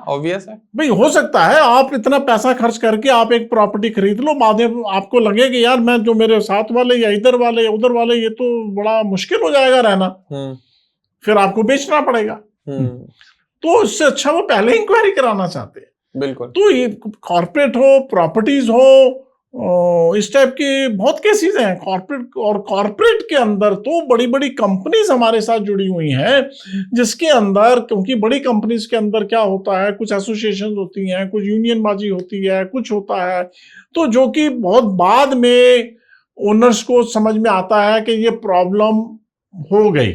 ऑब्वियस है भाई। हो सकता है आप इतना पैसा खर्च करके आप एक प्रॉपर्टी खरीद लो, बाद में आपको लगे कि यार मैं जो मेरे साथ वाले या इधर वाले या उधर वाले, ये तो बड़ा मुश्किल हो जाएगा रहना, फिर आपको बेचना पड़ेगा। तो इससे अच्छा वो पहले इंक्वायरी कराना चाहते हैं। बिल्कुल। तो ये कॉर्पोरेट हो, प्रॉपर्टीज हो, इस टाइप के बहुत केसेस हैं कॉर्पोरेट। और कॉर्पोरेट के अंदर तो बड़ी बड़ी कंपनीज हमारे साथ जुड़ी हुई हैं, जिसके अंदर, क्योंकि बड़ी कंपनीज के अंदर क्या होता है, कुछ एसोसिएशन होती हैं, कुछ यूनियनबाजी होती है, कुछ होता है, तो जो कि बहुत बाद में ओनर्स को समझ में आता है कि ये प्रॉब्लम हो गई।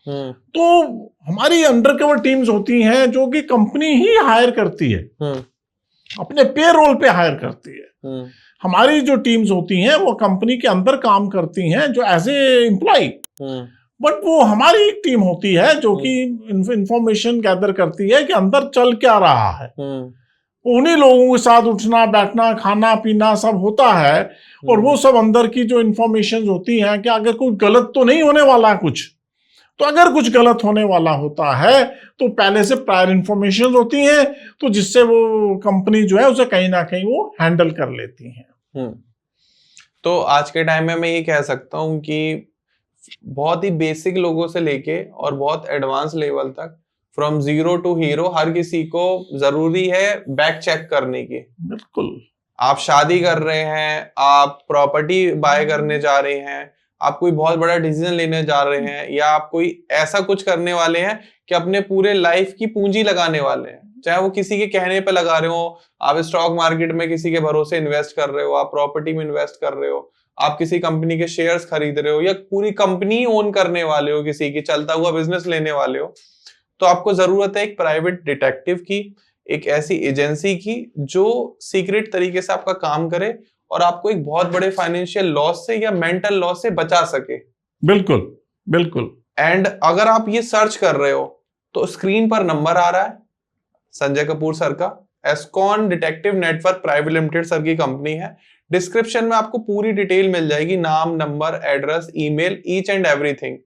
तो हमारी अंडरकवर टीम्स होती हैं जो कि कंपनी ही हायर करती है, अपने पे रोल पे हायर करती है। हमारी जो टीम्स होती हैं वो कंपनी के अंदर काम करती हैं जो एज ए एम्प्लॉय। बट वो हमारी एक टीम होती है जो कि इंफॉर्मेशन गैदर करती है कि अंदर चल क्या रहा है। उन्हीं लोगों के साथ उठना बैठना खाना पीना सब होता है, और वो सब अंदर की जो इंफॉर्मेशन होती हैं कि अगर कोई गलत तो नहीं होने वाला कुछ, तो अगर कुछ गलत होने वाला होता है तो पहले से प्रायर इंफॉर्मेशन होती हैं, तो जिससे वो कंपनी जो है उसे कहीं ना कहीं वो हैंडल कर लेती हैं। तो आज के टाइम में मैं ये कह सकता हूँ कि बहुत ही बेसिक लोगों से लेके और बहुत एडवांस लेवल तक, फ्रॉम जीरो टू हीरो, हर किसी को जरूरी है बैक चेक करने की। बिल्कुल। आप शादी कर रहे हैं, आप प्रॉपर्टी बाय करने जा रहे हैं, आप कोई बहुत बड़ा डिसीजन लेने जा रहे हैं, या आप कोई ऐसा कुछ करने वाले हैं कि अपने पूरे लाइफ की पूंजी लगाने वाले हैं, चाहे वो किसी के कहने पे लगा रहे हो, आप स्टॉक मार्केट में किसी के भरोसे इन्वेस्ट कर रहे हो, आप प्रॉपर्टी में इन्वेस्ट कर रहे हो, आप किसी कंपनी के शेयर्स खरीद रहे हो, या पूरी कंपनी ओन करने वाले हो, किसी की चलता हुआ बिजनेस लेने वाले हो, तो आपको जरूरत है एक प्राइवेट डिटेक्टिव की, एक ऐसी एजेंसी की जो सीक्रेट तरीके से आपका काम करे और आपको एक बहुत बड़े फाइनेंशियल लॉस से या मेंटल लॉस से बचा सके। बिल्कुल बिल्कुल। एंड अगर आप ये सर्च कर रहे हो तो स्क्रीन पर नंबर आ रहा है संजय कपूर सर का, Escon detective network private limited sir की कंपनी है। डिस्क्रिप्शन में आपको पूरी डिटेल मिल जाएगी, name, number, address, email, each and everything.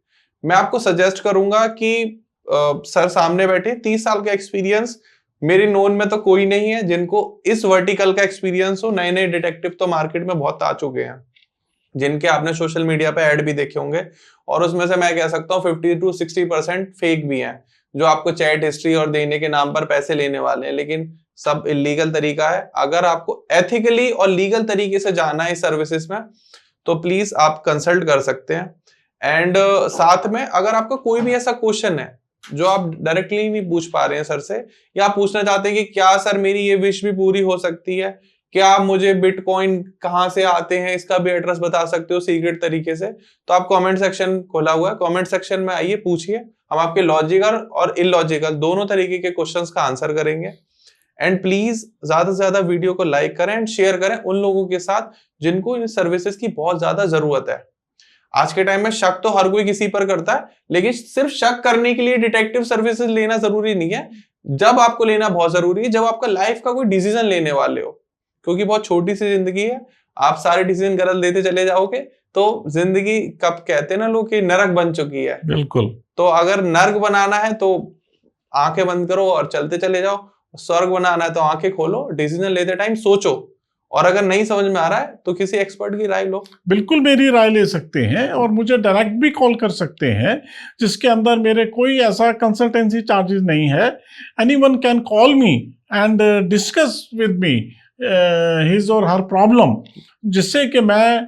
मैं आपको सजेस्ट करूंगा कि सर सामने बैठे, 30 साल का एक्सपीरियंस, मेरी नोन में तो कोई नहीं है जिनको इस वर्टिकल का एक्सपीरियंस हो। नए नए डिटेक्टिव तो मार्केट में बहुत आ चुके हैं, जिनके आपने सोशल मीडिया पे ऐड भी देखे होंगे, और उसमें से मैं कह सकता हूँ 50 to 60% फेक भी हैं, जो आपको चैट हिस्ट्री और देने के नाम पर पैसे लेने वाले हैं, लेकिन सब इलीगल तरीका है। अगर आपको एथिकली और लीगल तरीके से जाना है इस सर्विसेज में तो प्लीज आप कंसल्ट कर सकते हैं। एंड साथ में अगर आपका कोई भी ऐसा क्वेश्चन है जो आप डायरेक्टली नहीं पूछ पा रहे हैं सर से, या आप पूछना चाहते हैं कि क्या सर मेरी ये विश भी पूरी हो सकती है, क्या मुझे बिटकॉइन कहाँ से आते हैं इसका भी एड्रेस बता सकते हो सीक्रेट तरीके से, तो आप कमेंट सेक्शन खोला हुआ है, कमेंट सेक्शन में आइए, पूछिए, हम आपके लॉजिकल और इलॉजिकल दोनों तरीके के क्वेश्चंस का आंसर करेंगे। एंड प्लीज ज्यादा से ज्यादा वीडियो को लाइक करें एंड शेयर करें उन लोगों के साथ जिनको इन सर्विसेज की बहुत ज्यादा जरूरत है। आज के टाइम में शक तो हर कोई किसी पर करता है, लेकिन सिर्फ शक करने के लिए डिटेक्टिव सर्विसेज लेना जरूरी नहीं है। जब आपको लेना बहुत जरूरी है जब आपका लाइफ का कोई डिसीजन लेने वाले हो, क्योंकि बहुत छोटी सी जिंदगी है, आप सारे डिसीजन गलत लेते चले जाओगे तो जिंदगी, कब कहते हैं ना लोग कि नरक बन चुकी है। बिल्कुल। तो अगर नर्क बनाना है तो आंखें बंद करो और चलते चले जाओ, स्वर्ग बनाना है तो आंखें खोलो, डिसीजन लेते टाइम सोचो, और अगर नहीं समझ में आ रहा है तो किसी एक्सपर्ट की राय लो। बिल्कुल मेरी राय ले सकते हैं और मुझे डायरेक्ट भी कॉल कर सकते हैं, जिसके अंदर मेरे कोई ऐसा कंसल्टेंसी चार्जेस नहीं है। Anyone can call me and discuss with me his और हर प्रॉब्लम, जिससे कि मैं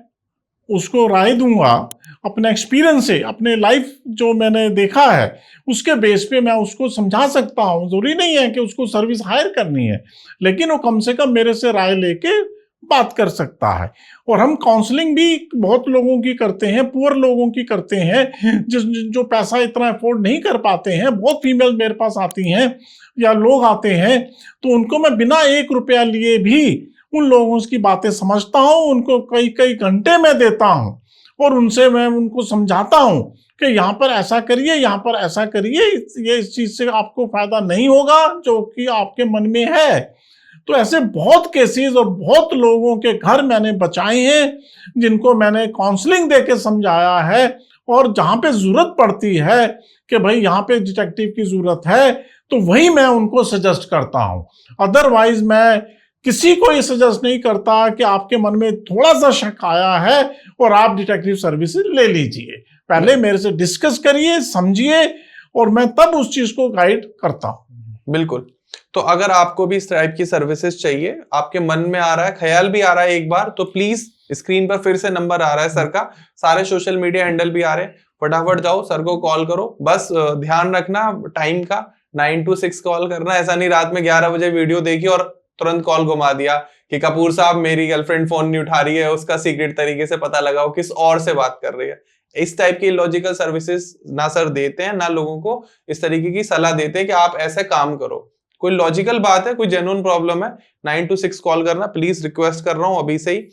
उसको राय दूंगा अपने एक्सपीरियंस से, अपने लाइफ जो मैंने देखा है उसके बेस पे मैं उसको समझा सकता हूँ। जरूरी नहीं है कि उसको सर्विस हायर करनी है, लेकिन वो कम से कम मेरे से राय लेके बात कर सकता है। और हम काउंसलिंग भी बहुत लोगों की करते हैं, पुअर लोगों की करते हैं, जो पैसा इतना अफोर्ड नहीं कर पाते हैं। बहुत फीमेल मेरे पास आती हैं या लोग आते हैं, तो उनको मैं बिना 1 रुपया लिए भी उन लोगों की बातें समझता हूँ, उनको कई कई घंटे में देता हूँ और उनसे मैं उनको समझाता हूँ कि यहाँ पर ऐसा करिए, यहाँ पर ऐसा करिए, ये इस चीज से आपको फायदा नहीं होगा जो कि आपके मन में है। तो ऐसे बहुत केसेस और बहुत लोगों के घर मैंने बचाए हैं जिनको मैंने काउंसलिंग देके समझाया है। और जहाँ पे जरूरत पड़ती है कि भाई यहाँ पे डिटेक्टिव की जरूरत है, तो वही मैं उनको सजेस्ट करता हूँ। अदरवाइज मैं किसी को ये सजेस्ट नहीं करता कि आपके मन में थोड़ा सा शक आया है और आप डिटेक्टिव सर्विसेज ले लीजिए। पहले मेरे से डिस्कस करिए, समझिए, और मैं तब उस चीज को गाइड करता हूँ। बिल्कुल। तो अगर आपको भी इस टाइप की सर्विसेज चाहिए, आपके मन में आ रहा है, ख्याल भी आ रहा है एक बार, तो प्लीज स्क्रीन पर फिर से नंबर आ रहा है सर का, सारे सोशल मीडिया हैंडल भी आ रहे हैं, फटाफट जाओ सर को कॉल करो। बस ध्यान रखना टाइम का, 9 to 6 कॉल करना, ऐसा नहीं रात में 11 बजे वीडियो देखी और तुरंत कॉल घुमा दिया कि कपूर साहब मेरी गर्लफ्रेंड फोन नहीं उठा रही है, उसका सीक्रेट तरीके से पता लगाओ किस और से बात कर रही है। इस टाइप की लॉजिकल सर्विसेज ना सर देते हैं, ना लोगों को इस तरीके की सलाह देते हैं कि आप ऐसे काम करो। कोई लॉजिकल बात है, कोई जेन्युइन प्रॉब्लम है, 9 to 6 कॉल करना, प्लीज रिक्वेस्ट कर रहा हूं अभी से ही।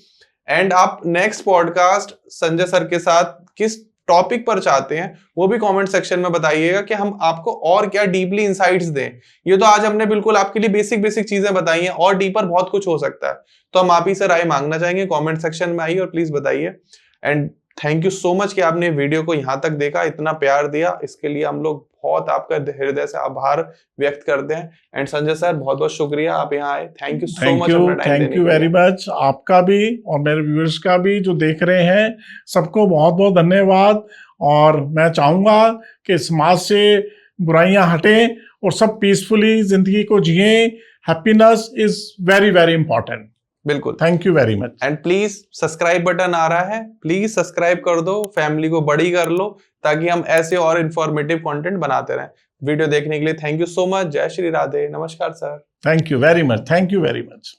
एंड आप नेक्स्ट पॉडकास्ट संजय सर के साथ किस टॉपिक पर चाहते हैं वो भी कमेंट सेक्शन में बताइएगा कि हम आपको और क्या डीपली इंसाइट्स दें। ये तो आज हमने बिल्कुल आपके लिए बेसिक बेसिक चीजें बताई हैं, और डीपर बहुत कुछ हो सकता है। तो हम आप ही से राय मांगना चाहेंगे, कमेंट सेक्शन में आइए और प्लीज बताइए। And thank you so much कि आपने वीडियो को यहाँ तक देखा, इतना प्यार दिया, इसके लिए हम लोग बहुत आपका हृदय से आभार व्यक्त करते हैं। एंड संजय सर बहुत बहुत शुक्रिया, आप यहाँ आए। थैंक यू सो मच अपना टाइम देने थैंक यू के वेरी लिए। मच। आपका भी और मेरे व्यूअर्स का भी जो देख रहे हैं, सबको बहुत बहुत धन्यवाद। और मैं चाहूंगा कि समाज से बुराइयां हटें और सब पीसफुली जिंदगी को जिएं। Happiness is very very important. बिल्कुल, thank you very much. And please subscribe button आ रहा है, प्लीज सब्सक्राइब कर दो, फैमिली को बड़ी कर लो, ताकि हम ऐसे और इंफॉर्मेटिव कंटेंट बनाते रहें। वीडियो देखने के लिए थैंक यू सो मच। जय श्री राधे, नमस्कार sir. Thank you very much. Thank you very much.